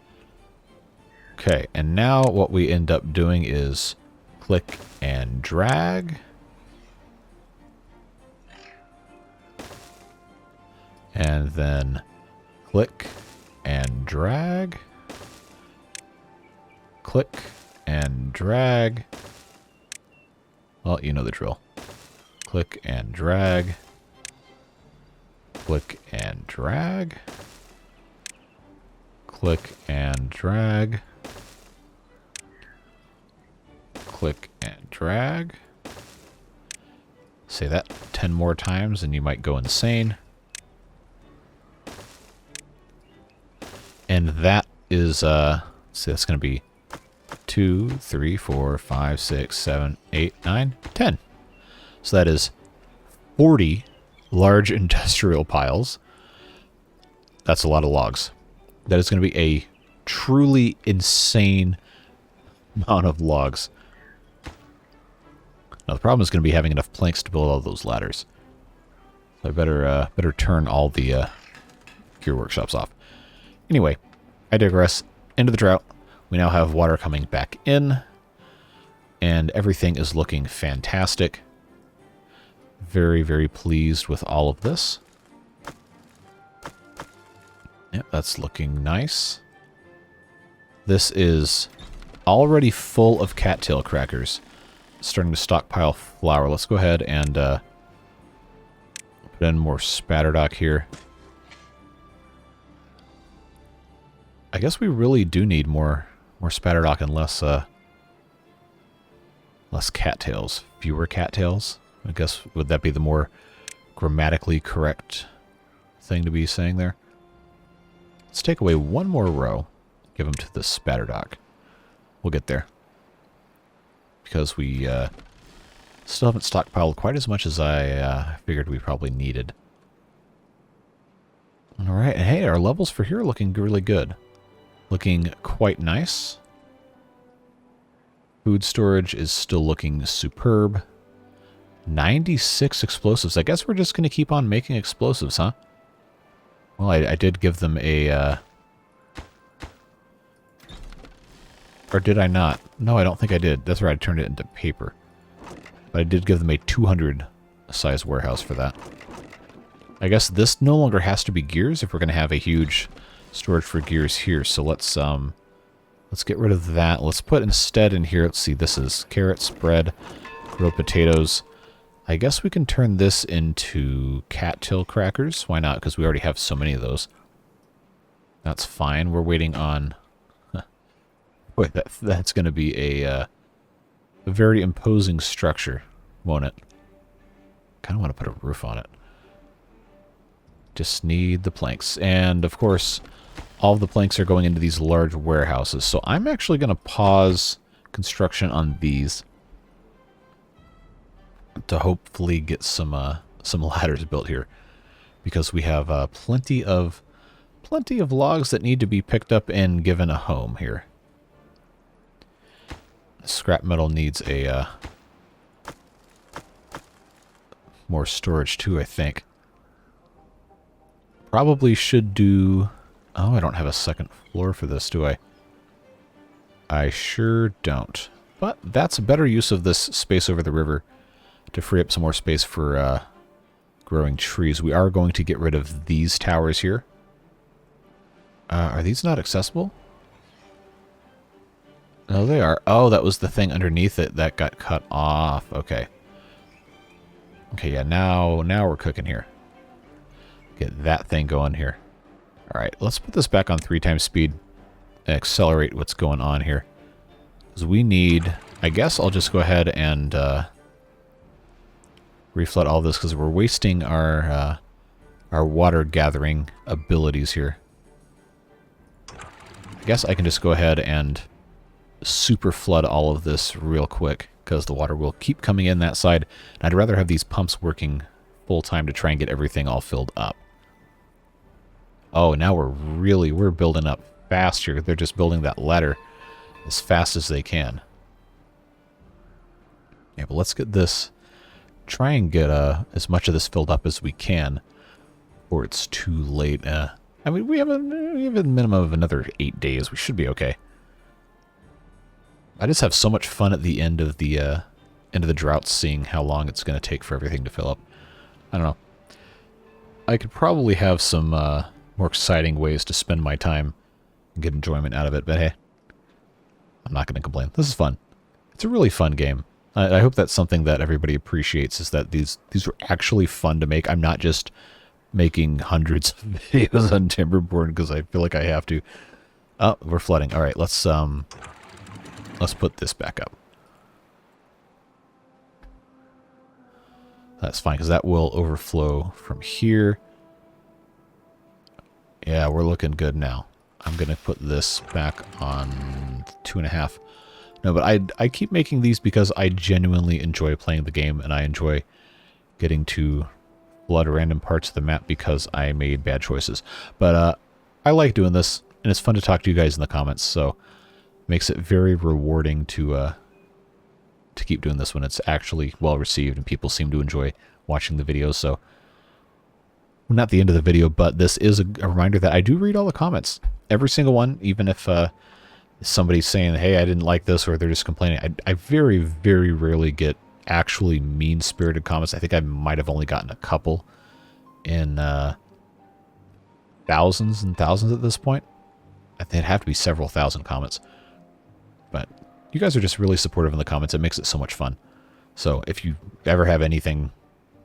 S1: Okay, and now what we end up doing is click and drag. And then click and drag. Click and drag. Well, you know the drill. Click and drag. Click and drag. Click and drag. Click and drag. Say that 10 more times and you might go insane. And that is, see, that's going to be 2, 3, 4, 5, 6, 7, 8, 9, 10. So that is 40 large industrial piles. That's a lot of logs. That is going to be a truly insane amount of logs. Now the problem is going to be having enough planks to build all those ladders. So I better turn all the gear workshops off. Anyway, I digress. Into the drought. We now have water coming back in. And everything is looking fantastic. Very, very pleased with all of this. Yep, that's looking nice. This is already full of cattail crackers. Starting to stockpile flour. Let's go ahead and put in more spatterdock here. I guess we really do need more spatterdock and less cattails. Fewer cattails. I guess would that be the more grammatically correct thing to be saying there? Let's take away one more row. Give them to the spatterdock. We'll get there. Because we still haven't stockpiled quite as much as I figured we probably needed. Alright, and hey, our levels for here are looking really good. Looking quite nice. Food storage is still looking superb. 96 explosives. I guess we're just going to keep on making explosives, huh? Well, I did give them a... Or did I not? No, I don't think I did. That's right, I turned it into paper. But I did give them a 200 size warehouse for that. I guess this no longer has to be gears if we're going to have a huge storage for gears here. So let's get rid of that. Let's put instead in here, let's see, this is carrots, bread, grilled potatoes. I guess we can turn this into cattail crackers. Why not? Because we already have so many of those. That's fine. We're waiting on... Boy, that's going to be a very imposing structure, won't it? Kind of want to put a roof on it. Just need the planks. And, of course, all of the planks are going into these large warehouses. So I'm actually going to pause construction on these to hopefully get some ladders built here. Because we have plenty of logs that need to be picked up and given a home here. Scrap metal needs a more storage too, I think. Probably should do... Oh, I don't have a second floor for this, do I? I sure don't. But that's a better use of this space over the river to free up some more space for growing trees. We are going to get rid of these towers here. Are these not accessible? No, they are. Oh, that was the thing underneath it that got cut off. Okay. Okay, yeah, now we're cooking here. Get that thing going here. Alright, let's put this back on 3 times speed and accelerate what's going on here. Because we need... I guess I'll just go ahead and reflood all this because we're wasting our water gathering abilities here. I guess I can just go ahead and super flood all of this real quick because the water will keep coming in that side. And I'd rather have these pumps working full time to try and get everything all filled up. Oh, now we're building up fast here. They're just building that ladder as fast as they can. Yeah, but let's get this, try and get as much of this filled up as we can before it's too late. I mean, we have a minimum of another 8 days. We should be okay. I just have so much fun at the end of the drought, seeing how long it's going to take for everything to fill up. I don't know. I could probably have some more exciting ways to spend my time and get enjoyment out of it, but hey, I'm not going to complain. This is fun. It's a really fun game. I hope that's something that everybody appreciates, is that these were actually fun to make. I'm not just making hundreds of videos on Timberborn because I feel like I have to. Oh, we're flooding. All right, let's put this back up. That's fine, because that will overflow from here. Yeah, we're looking good now. I'm going to put this back on 2.5. No, but I keep making these because I genuinely enjoy playing the game, and I enjoy getting to flood random parts of the map because I made bad choices. But I like doing this, and it's fun to talk to you guys in the comments, so it makes it very rewarding to keep doing this when it's actually well received and people seem to enjoy watching the videos. So, not the end of the video, but this is a reminder that I do read all the comments. Every single one, even if somebody's saying, hey, I didn't like this, or they're just complaining. I very, very rarely get actually mean-spirited comments. I think I might have only gotten a couple in thousands and thousands at this point. I think it'd have to be several thousand comments. But you guys are just really supportive in the comments. It makes it so much fun. So if you ever have anything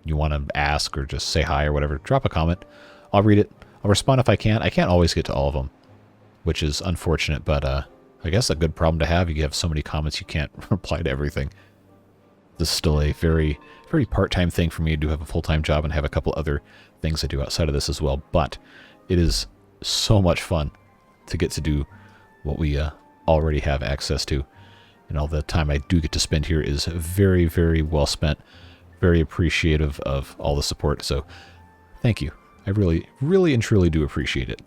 S1: you want to ask or just say hi or whatever, drop a comment. I'll read it. I'll respond if I can. I can't always get to all of them, which is unfortunate, but I guess a good problem to have. You have so many comments you can't reply to everything. This is still a very, very part-time thing for me. I do have a full-time job and have a couple other things I do outside of this as well, but it is so much fun to get to do what we already have access to. And all the time I do get to spend here is very, very well spent. Very appreciative of all the support. So thank you. I really, really and truly do appreciate it.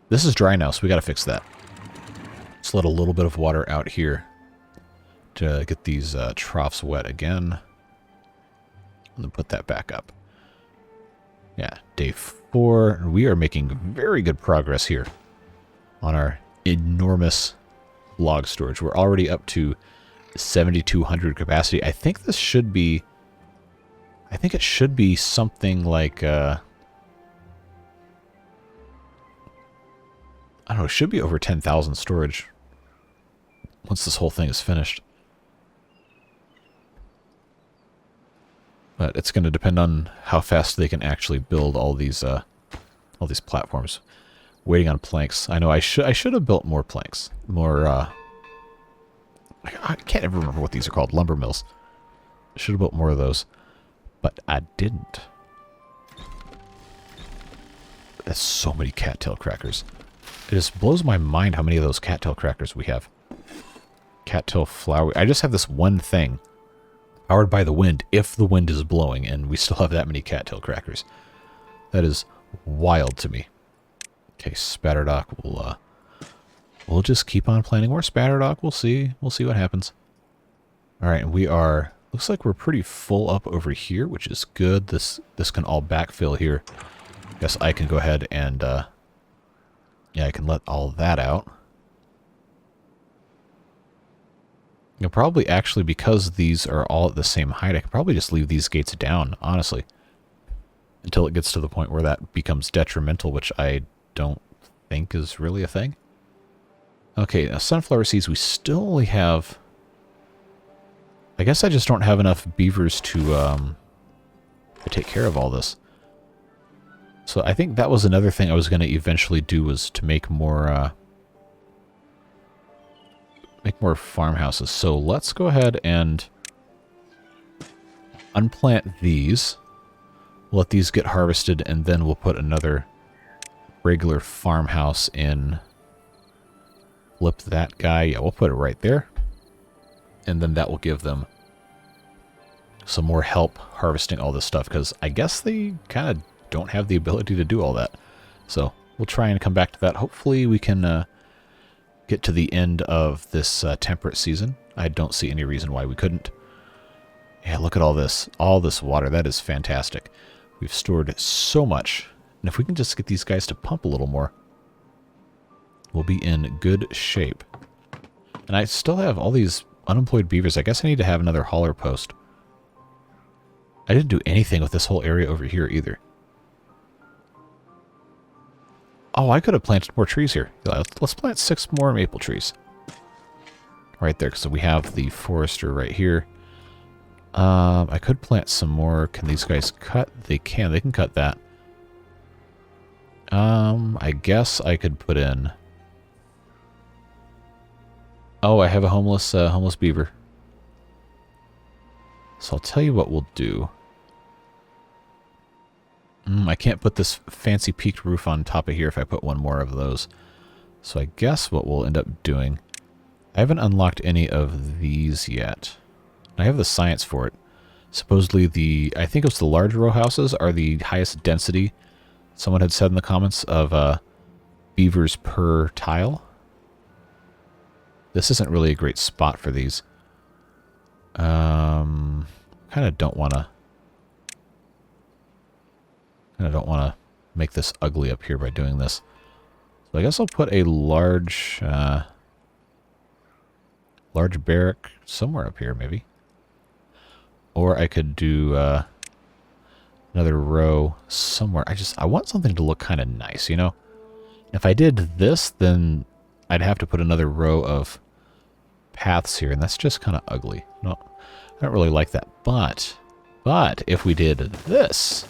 S1: This is dry now, so we got to fix that. Just let a little bit of water out here to get these troughs wet again. And then put that back up. Yeah, day 4. We are making very good progress here on our enormous log storage. We're already up to 7,200 capacity. I think this should be... I think it should be something like... I don't know, it should be over 10,000 storage once this whole thing is finished. But it's going to depend on how fast they can actually build all these platforms. Waiting on planks. I know I should have built more planks. More, I can't ever remember what these are called. Lumber mills. I should have built more of those. But I didn't. That's so many cattail crackers. It just blows my mind how many of those cattail crackers we have. Cattail flour. I just have this one thing powered by the wind if the wind is blowing, and we still have that many cattail crackers. That is wild to me. Okay, Spatterdock. We'll just keep on planning more Spatterdock. We'll see. We'll see what happens. All right, and we are... Looks like we're pretty full up over here, which is good. This can all backfill here. Guess I can go ahead and... yeah, I can let all that out. You'll probably actually, because these are all at the same height, I could probably just leave these gates down, honestly. Until it gets to the point where that becomes detrimental, which I don't think is really a thing. Okay, now sunflower seeds, we still only have... I guess I just don't have enough beavers to take care of all this. So I think that was another thing I was going to eventually do, was to make more farmhouses. So let's go ahead and unplant these. We'll let these get harvested, and then we'll put another regular farmhouse in. Flip that guy. Yeah, we'll put it right there. And then that will give them some more help harvesting all this stuff, because I guess they kind of don't have the ability to do all that. So we'll try and come back to that. Hopefully we can get to the end of this temperate season. I don't see any reason why we couldn't. Yeah, look at all this water. That is fantastic. We've stored so much. And if we can just get these guys to pump a little more, we'll be in good shape. And I still have all these unemployed beavers. I guess I need to have another hauler post. I didn't do anything with this whole area over here either. Oh, I could have planted more trees here. Let's plant 6 more maple trees. Right there, so we have the forester right here. I could plant some more. Can these guys cut? They can. They can cut that. I guess I could put in... Oh, I have a homeless beaver. So I'll tell you what we'll do. I can't put this fancy peaked roof on top of here if I put one more of those. So I guess what we'll end up doing... I haven't unlocked any of these yet. I have the science for it. Supposedly I think it was the large row houses are the highest density, someone had said in the comments, of beavers per tile. This isn't really a great spot for these. Kind of don't want to make this ugly up here by doing this. So I guess I'll put a large barrack somewhere up here, maybe. Or I could do another row somewhere. I want something to look kind of nice, you know? If I did this, then I'd have to put another row of paths here, and that's just kind of ugly. No, I don't really like that. But if we did this,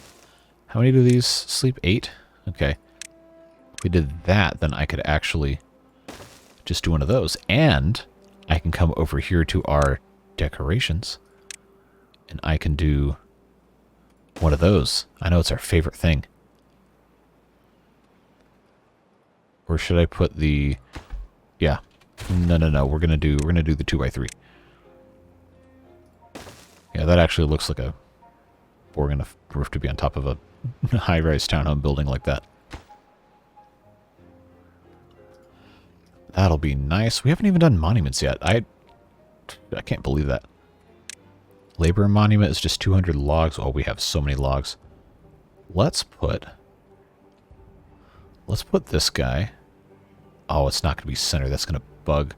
S1: how many do these sleep? 8? Okay. If we did that, then I could actually just do one of those, and I can come over here to our decorations, and I can do one of those. I know it's our favorite thing. Or should I put the... Yeah. No. We're gonna do the 2x3. Yeah, that actually looks like a boring enough roof to be on top of a high-rise townhome building like that. That'll be nice. We haven't even done monuments yet. I can't believe that. Labor monument is just 200 logs. Oh, we have so many logs. Let's put this guy. Oh, it's not going to be center. That's going to bug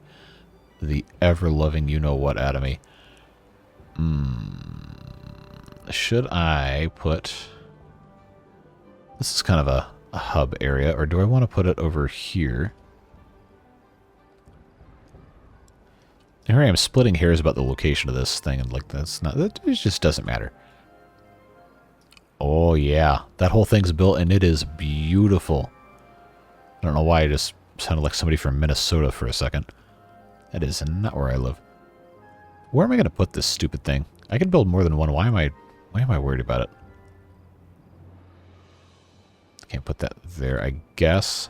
S1: the ever-loving you-know-what out of me. Should I put... This is kind of a hub area, or do I want to put it over here? And here I am splitting hairs about the location of this thing, and like it just doesn't matter. Oh yeah, that whole thing's built, and it is beautiful. I don't know why I just sounded like somebody from Minnesota for a second. That is not where I live. Where am I going to put this stupid thing? I can build more than one. Why am I worried about it? Can't put that there, I guess.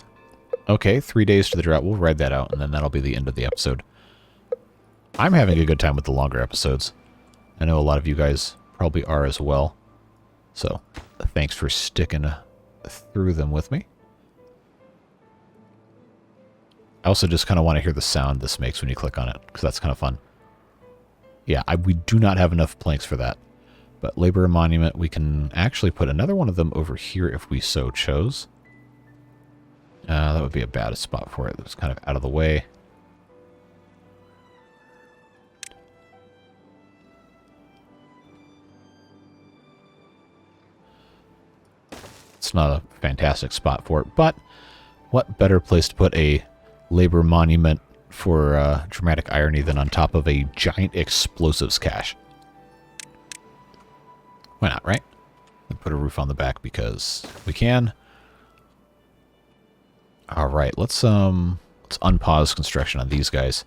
S1: Okay, 3 days to the drought. We'll ride that out, and then that'll be the end of the episode. I'm having a good time with the longer episodes. I know a lot of you guys probably are as well. So, thanks for sticking through them with me. I also just kind of want to hear the sound this makes when you click on it, because that's kind of fun. Yeah, we do not have enough planks for that. But Labor Monument, we can actually put another one of them over here if we so chose. That would be a bad spot for it. It's kind of out of the way. It's not a fantastic spot for it, but what better place to put a Labor Monument for dramatic irony than on top of a giant explosives cache? Why not, right? And put a roof on the back because we can. All right, let's unpause construction on these guys.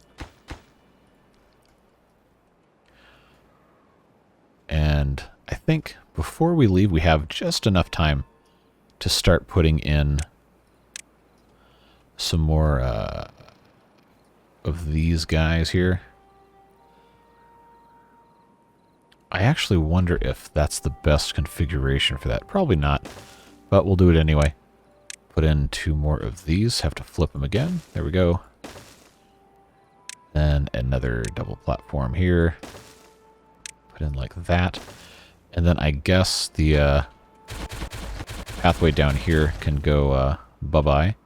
S1: And I think before we leave, we have just enough time to start putting in some more of these guys here. I actually wonder if that's the best configuration for that. Probably not, but we'll do it anyway. Put in 2 more of these. Have to flip them again. There we go. Then another double platform here. Put in like that. And then I guess the pathway down here can go bye-bye.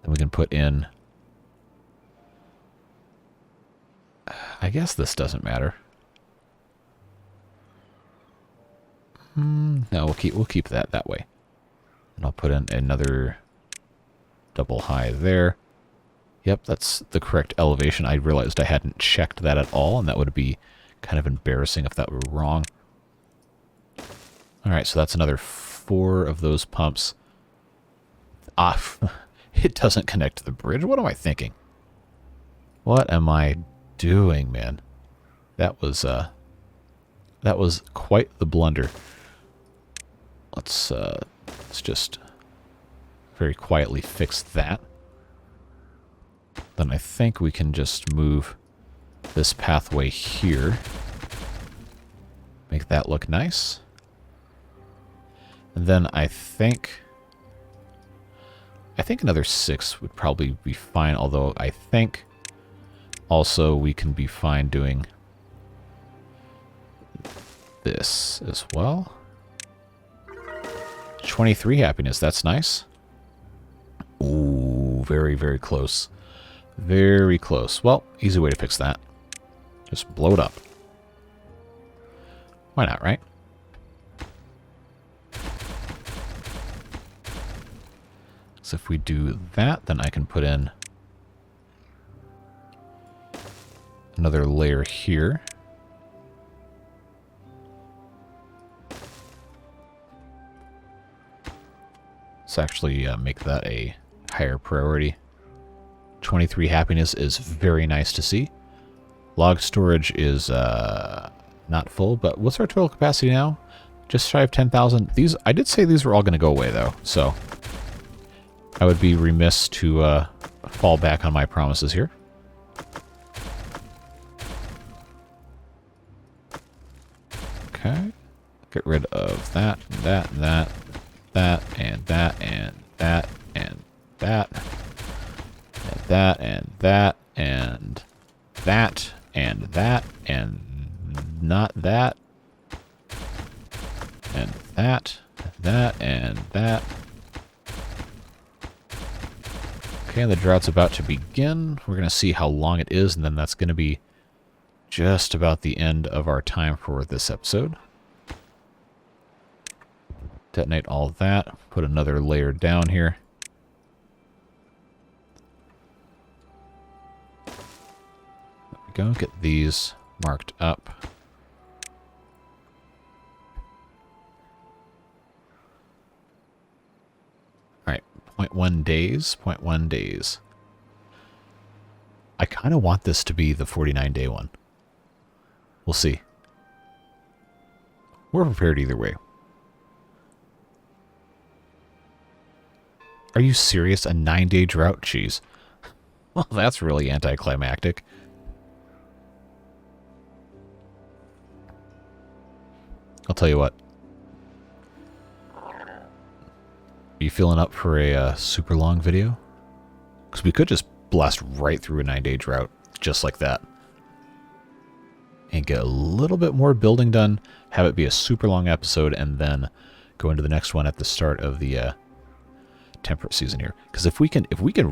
S1: Then we can put in... I guess this doesn't matter. No, we'll keep that way. And I'll put in another double high there. Yep, that's the correct elevation. I realized I hadn't checked that at all, and that would be kind of embarrassing if that were wrong. Alright, so that's another 4 of those pumps. It doesn't connect to the bridge. What am I thinking? What am I doing, man? That was quite the blunder. Let's just very quietly fix that. Then I think we can just move this pathway here. Make that look nice. And then I think another 6 would probably be fine, although I think also we can be fine doing this as well. 23 happiness, that's nice. Ooh, very, very close. Very close. Well, easy way to fix that. Just blow it up. Why not, right? So if we do that, then I can put in Another layer here. Let's actually make that a higher priority. 23 happiness is very nice to see. Log storage is not full, but what's our total capacity now? Just shy of 10,000. These, I did say these were all going to go away, though, so I would be remiss to fall back on my promises here. Okay. Get rid of that, and that, and that, that, and that, and that, and that, and that, and that, and that, and that, and not that, and that, and that. Okay, the drought's about to begin. We're going to see how long it is, and then that's going to be just about the end of our time for this episode. Detonate all of that. Put another layer down here. There we go. Get these marked up. Alright, 0.1 days. 0.1 days. I kind of want this to be the 49-day one. We'll see. We're prepared either way. Are you serious? A 9-day drought? Jeez. Well, that's really anticlimactic. I'll tell you what. Are you feeling up for a super long video? Because we could just blast right through a 9-day drought, just like that. And get a little bit more building done, have it be a super long episode, and then go into the next one at the start of the temperate season here. Because if we can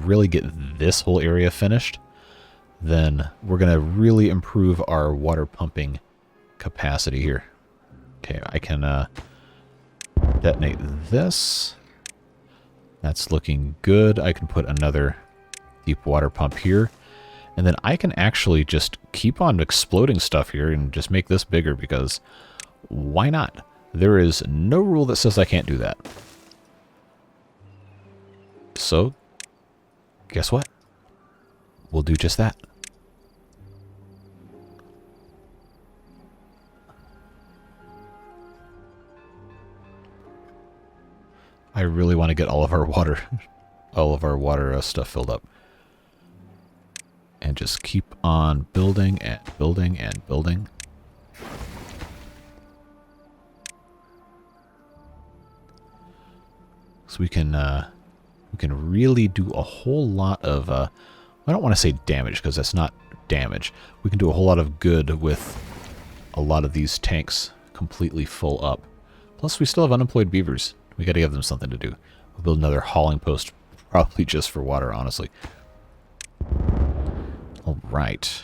S1: really get this whole area finished, then we're gonna really improve our water pumping capacity here. Okay, I can detonate this. That's looking good. I can put another deep water pump here. And then I can actually just keep on exploding stuff here and just make this bigger, because why not? There is no rule that says I can't do that. So, guess what? We'll do just that. I really want to get all of our water, stuff filled up. And just keep on building and building and building. So we can really do a whole lot of, I don't want to say damage, because that's not damage. We can do a whole lot of good with a lot of these tanks completely full up. Plus, we still have unemployed beavers. We got to give them something to do. We'll build another hauling post, probably just for water, honestly. All right.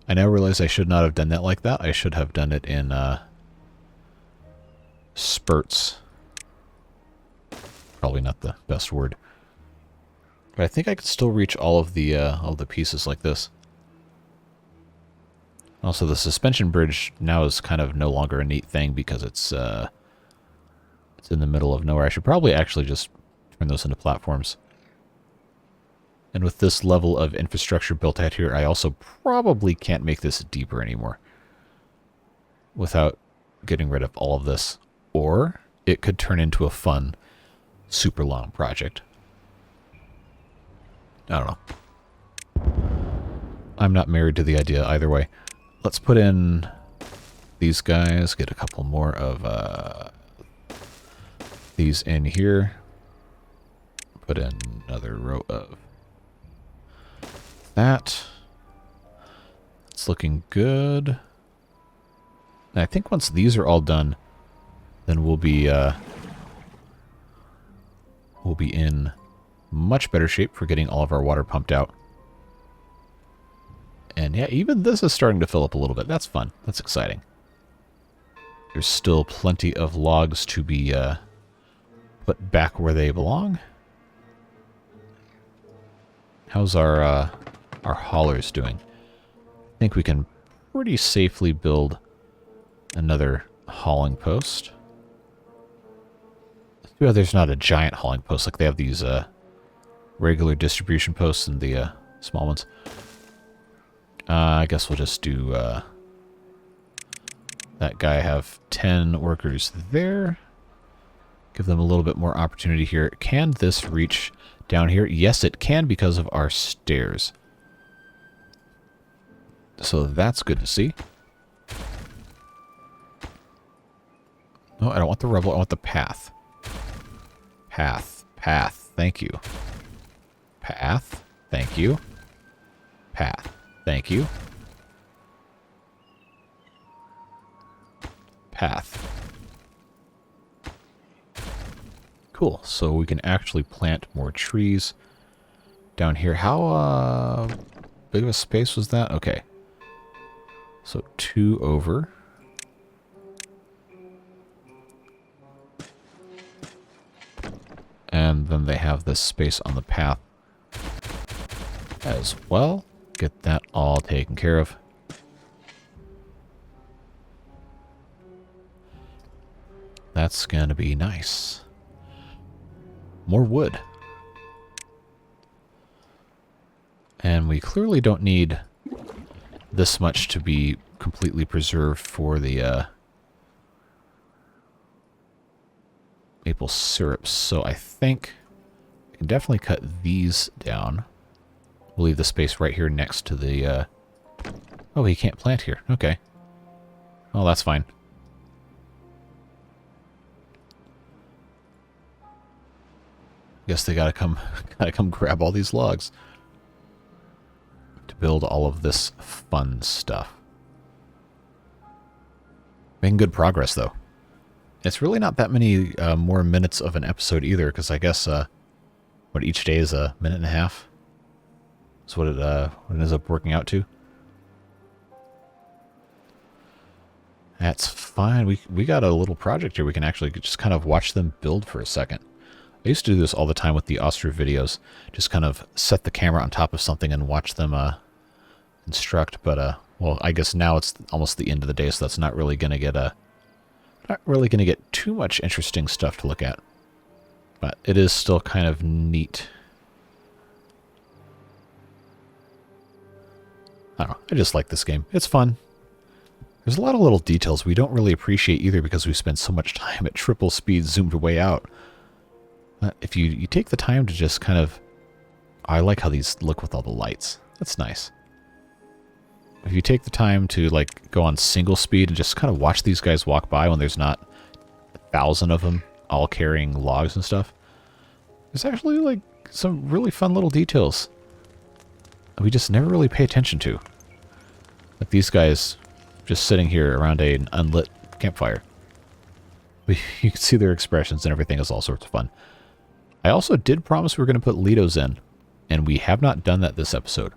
S1: I now realize I should not have done that like that. I should have done it in spurts. Probably not the best word. But I think I could still reach all of the pieces like this. Also, the suspension bridge now is kind of no longer a neat thing because it's in the middle of nowhere. I should probably actually just turn those into platforms. And with this level of infrastructure built out here, I also probably can't make this deeper anymore without getting rid of all of this. Or it could turn into a fun, super long project. I don't know. I'm not married to the idea either way. Let's put in these guys, get a couple more of these in here. Put in another row of that. It's looking good. And I think once these are all done, then we'll be in much better shape for getting all of our water pumped out. And yeah, even this is starting to fill up a little bit. That's fun. That's exciting. There's still plenty of logs to be put back where they belong. How's our our haulers doing? I think we can pretty safely build another hauling post. Too bad there's not a giant hauling post like they have these regular distribution posts and the small ones. I guess we'll just do that guy have 10 workers there. Give them a little bit more opportunity here. Can this reach down here? Yes, it can because of our stairs. So that's good to see. No, I don't want the rubble. I want the path. Path. Path. Thank you. Path. Thank you. Path. Thank you. Path. Cool. So we can actually plant more trees down here. How big of a space was that? Okay. So 2 over. And then they have this space on the path as well. Get that all taken care of. That's gonna be nice. More wood. And we clearly don't need this much to be completely preserved for the maple syrup. So I think I can definitely cut these down. We'll leave the space right here next to the... Oh, he can't plant here. Okay. Oh, that's fine. Guess they gotta come grab all these logs to build all of this fun stuff. Making good progress, though. It's really not that many more minutes of an episode either, because I guess what each day is a minute and a half. That's what it ends up working out to. That's fine. We got a little project here. We can actually just kind of watch them build for a second. I used to do this all the time with the Austria videos. Just kind of set the camera on top of something and watch them construct. But well, I guess now it's almost the end of the day, so that's not really gonna get too much interesting stuff to look at. But it is still kind of neat. I don't know. I just like this game. It's fun. There's a lot of little details we don't really appreciate either because we spend so much time at triple speed zoomed way out. If you take the time to just kind of... I like how these look with all the lights. That's nice. If you take the time to like go on single speed and just kind of watch these guys walk by when there's not 1,000 of them all carrying logs and stuff, there's actually like some really fun little details that we just never really pay attention to. Like these guys just sitting here around an unlit campfire. You can see their expressions and everything is all sorts of fun. I also did promise we were going to put Litos in, and we have not done that this episode.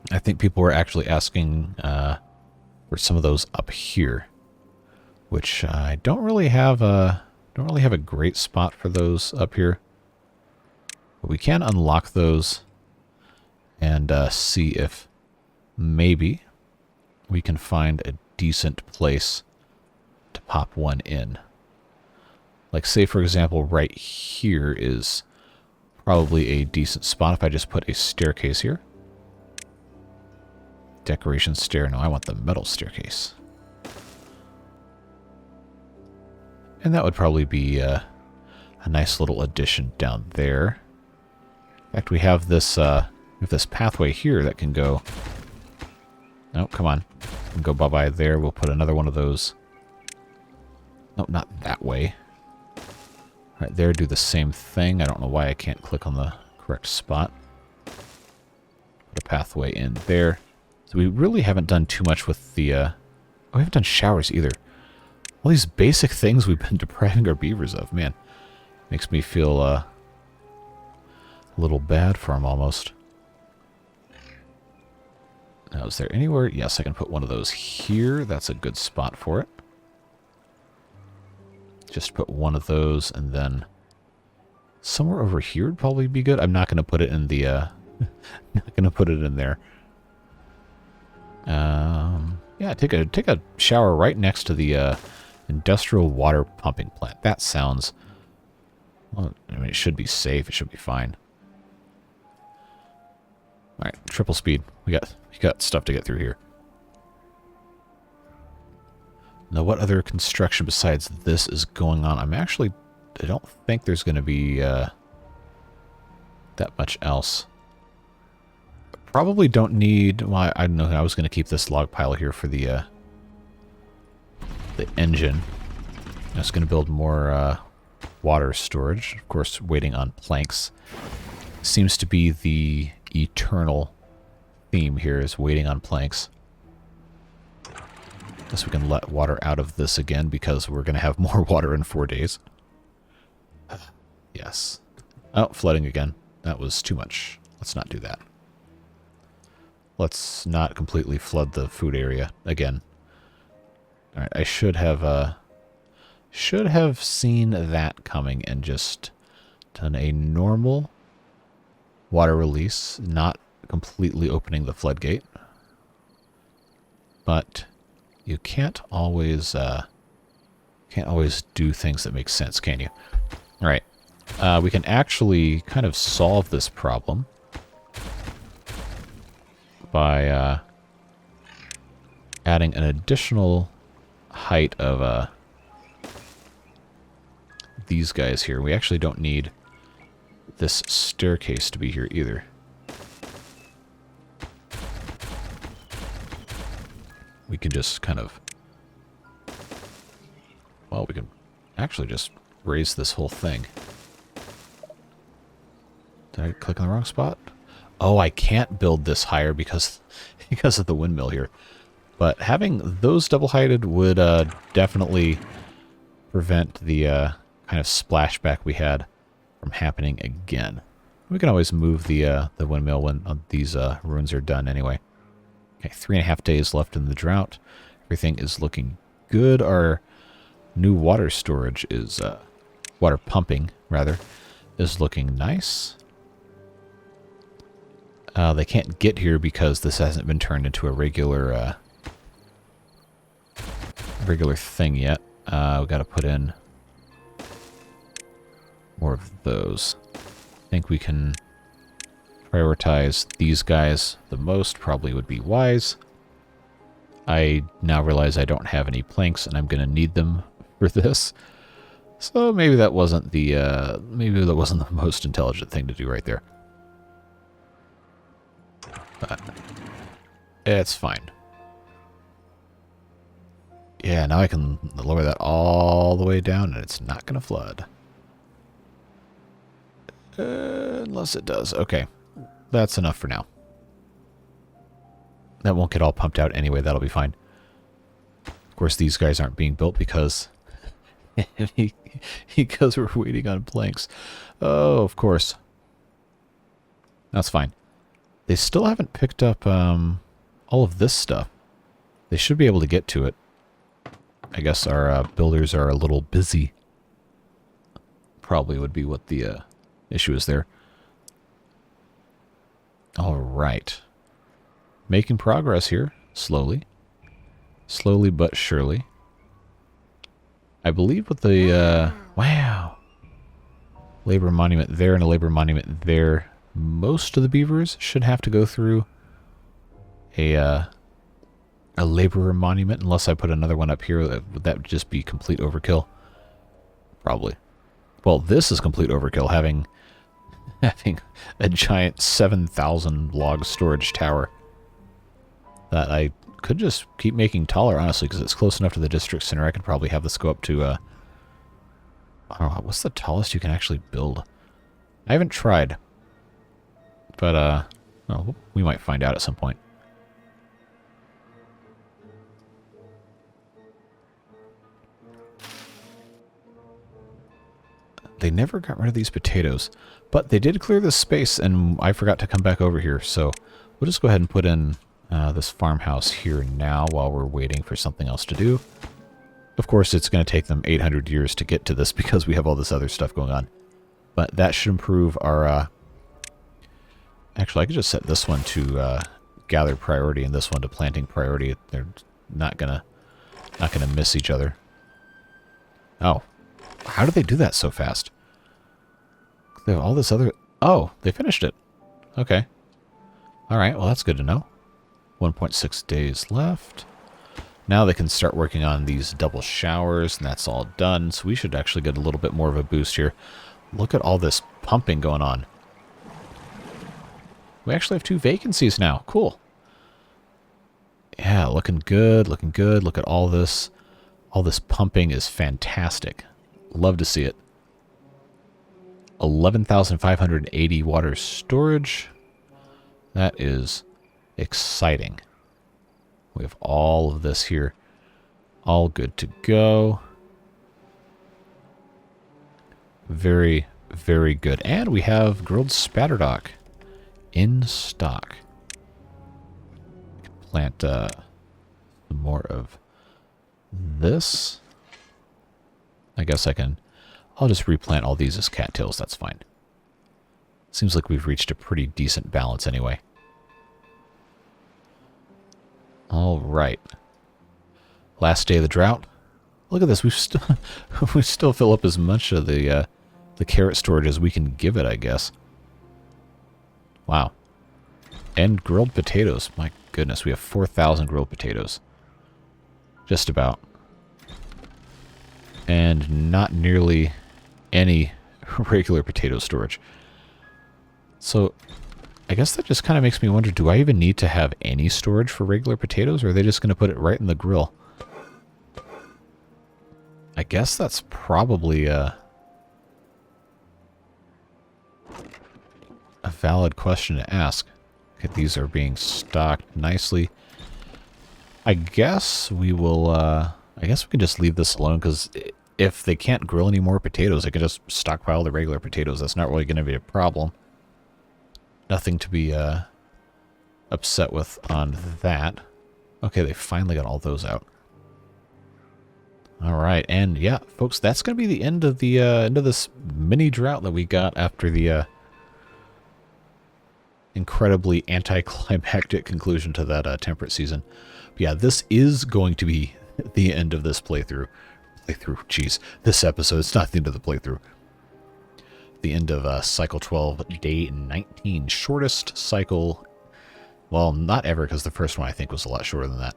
S1: I think people were actually asking for some of those up here, which I don't really have a great spot for those up here. But we can unlock those and see if maybe we can find a decent place to pop one in. Like, say, for example, right here is probably a decent spot if I just put a staircase here. Decoration stair. No, I want the metal staircase. And that would probably be a nice little addition down there. In fact, we have this pathway here that can go... No, come on. We can go by there. We'll put another one of those. Nope, not that way. Right there, do the same thing. I don't know why I can't click on the correct spot. Put a pathway in there. So we really haven't done too much with the... Oh, we haven't done showers either. All these basic things we've been depriving our beavers of. Man, makes me feel a little bad for them almost. Now, is there anywhere... Yes, I can put one of those here. That's a good spot for it. Just put one of those, and then somewhere over here would probably be good. I'm not going to put it in the Not gonna put it in there. Yeah, take a shower right next to the industrial water pumping plant. That sounds. Well, I mean, it should be safe. It should be fine. All right, triple speed. We got stuff to get through here. Now, what other construction besides this is going on? I don't think there's going to be that much else. Probably don't need. Well, I don't know. I was going to keep this log pile here for the engine. I was going to build more water storage. Of course, waiting on planks. Seems to be the eternal theme here, is waiting on planks. Guess we can let water out of this again because we're going to have more water in 4 days. Yes. Oh, flooding again. That was too much. Let's not do that. Let's not completely flood the food area again. All right, I should have seen that coming and just done a normal water release, not completely opening the floodgate. But you can't always do things that make sense, can you? All right, we can actually kind of solve this problem by adding an additional height of these guys here. We actually don't need this staircase to be here either. We can just kind of... Well, we can actually just raise this whole thing. Did I click on the wrong spot? Oh, I can't build this higher because of the windmill here. But having those double-heighted would definitely prevent the kind of splashback we had from happening again. We can always move the windmill when these ruins are done anyway. Okay, 3.5 days left in the drought. Everything is looking good. Our new water storage is, water pumping, rather, is looking nice. They can't get here because this hasn't been turned into a regular thing yet. We've got to put in more of those. I think we can prioritize these guys the most, probably would be wise. I now realize I don't have any planks and I'm going to need them for this. So maybe that wasn't the most intelligent thing to do right there. But it's fine. Yeah, now I can lower that all the way down and it's not going to flood. Unless it does. Okay. That's enough for now. That won't get all pumped out anyway. That'll be fine. Of course, these guys aren't being built because... because we're waiting on planks. Oh, of course. That's fine. They still haven't picked up all of this stuff. They should be able to get to it. I guess our builders are a little busy. Probably would be what the issue is there. All right. Making progress here, slowly. Slowly but surely. I believe with the, wow. Labor monument there and a labor monument there. Most of the beavers should have to go through a laborer monument, unless I put another one up here. Would that just be complete overkill? Probably. Well, this is complete overkill, having a giant 7,000 log storage tower that I could just keep making taller, honestly, because it's close enough to the district center. I could probably have this go up to, I don't know, what's the tallest you can actually build? I haven't tried, but, well, we might find out at some point. They never got rid of these potatoes, but they did clear this space, and I forgot to come back over here, so we'll just go ahead and put in this farmhouse here now while we're waiting for something else to do. Of course, it's going to take them 800 years to get to this because we have all this other stuff going on, but that should improve our Actually, I could just set this one to gather priority and this one to planting priority. They're not gonna miss each other. Oh, how did they do that so fast? They have all this other... Oh, they finished it. Okay. All right, well, that's good to know. 1.6 days left. Now they can start working on these double showers, and that's all done. So we should actually get a little bit more of a boost here. Look at all this pumping going on. We actually have 2 vacancies now. Cool. Yeah, looking good, looking good. Look at all this. All this pumping is fantastic. Love to see it. 11,580 water storage. That is exciting. We have all of this here. All good to go. Very, very good. And we have grilled spatterdock in stock. Plant some more of this. I guess I'll just replant all these as cattails. That's fine. Seems like we've reached a pretty decent balance anyway. All right. Last day of the drought. Look at this. We still fill up as much of the carrot storage as we can give it, I guess. Wow. And grilled potatoes. My goodness, we have 4,000 grilled potatoes. Just about. And not nearly any regular potato storage. So, I guess that just kind of makes me wonder, do I even need to have any storage for regular potatoes, or are they just going to put it right in the grill? I guess that's probably a valid question to ask. Okay, these are being stocked nicely. I guess we will, I guess we can just leave this alone, because if they can't grill any more potatoes, they can just stockpile the regular potatoes. That's not really going to be a problem. Nothing to be upset with on that. Okay, they finally got all those out. All right, and yeah, folks, that's going to be the end of the end of this mini drought that we got after the incredibly anticlimactic conclusion to that temperate season. But yeah, this is going to be the end of this playthrough. Jeez, this episode. It's not the end of the playthrough. The end of cycle 12, day 19. Shortest cycle, well, not ever, because the first one I think was a lot shorter than that.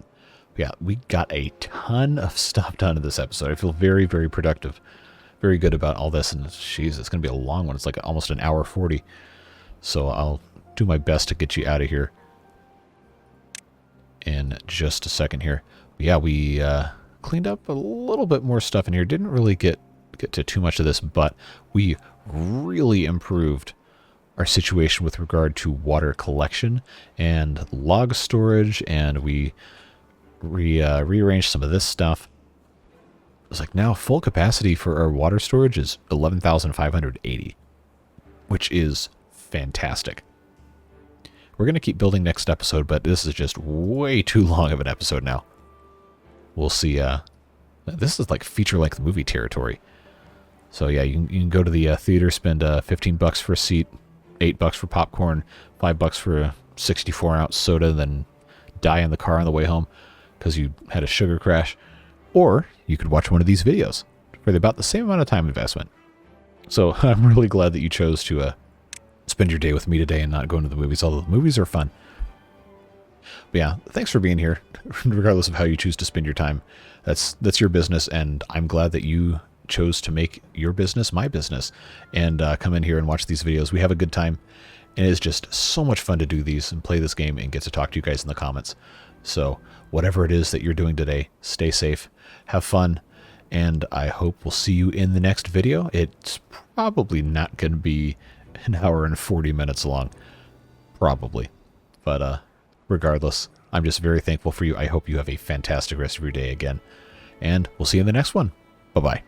S1: But yeah, we got a ton of stuff done in this episode. I feel very, very productive. Very good about all this. And jeez, it's going to be a long one. It's like almost an hour 40. So I'll do my best to get you out of here in just a second here. But yeah, we cleaned up a little bit more stuff in here. Didn't really get to too much of this, but we really improved our situation with regard to water collection and log storage, and we rearranged some of this stuff. It's like now full capacity for our water storage is 11,580, which is fantastic. We're going to keep building next episode, but this is just way too long of an episode now. We'll see. This is like feature-length movie territory. So yeah, you can go to the theater, spend $15 for a seat, $8 for popcorn, $5 for a 64-ounce soda, then die in the car on the way home because you had a sugar crash. Or you could watch one of these videos for about the same amount of time investment. So I'm really glad that you chose to spend your day with me today and not going to the movies, although the movies are fun. But yeah, thanks for being here, regardless of how you choose to spend your time. That's your business, and I'm glad that you chose to make your business my business and come in here and watch these videos. We have a good time, and it's just so much fun to do these and play this game and get to talk to you guys in the comments. So whatever it is that you're doing today, stay safe, have fun, and I hope we'll see you in the next video. It's probably not going to be an hour and 40 minutes long, probably, but regardless, I'm just very thankful for you. I hope you have a fantastic rest of your day again, and we'll see you in the next one. Bye-bye.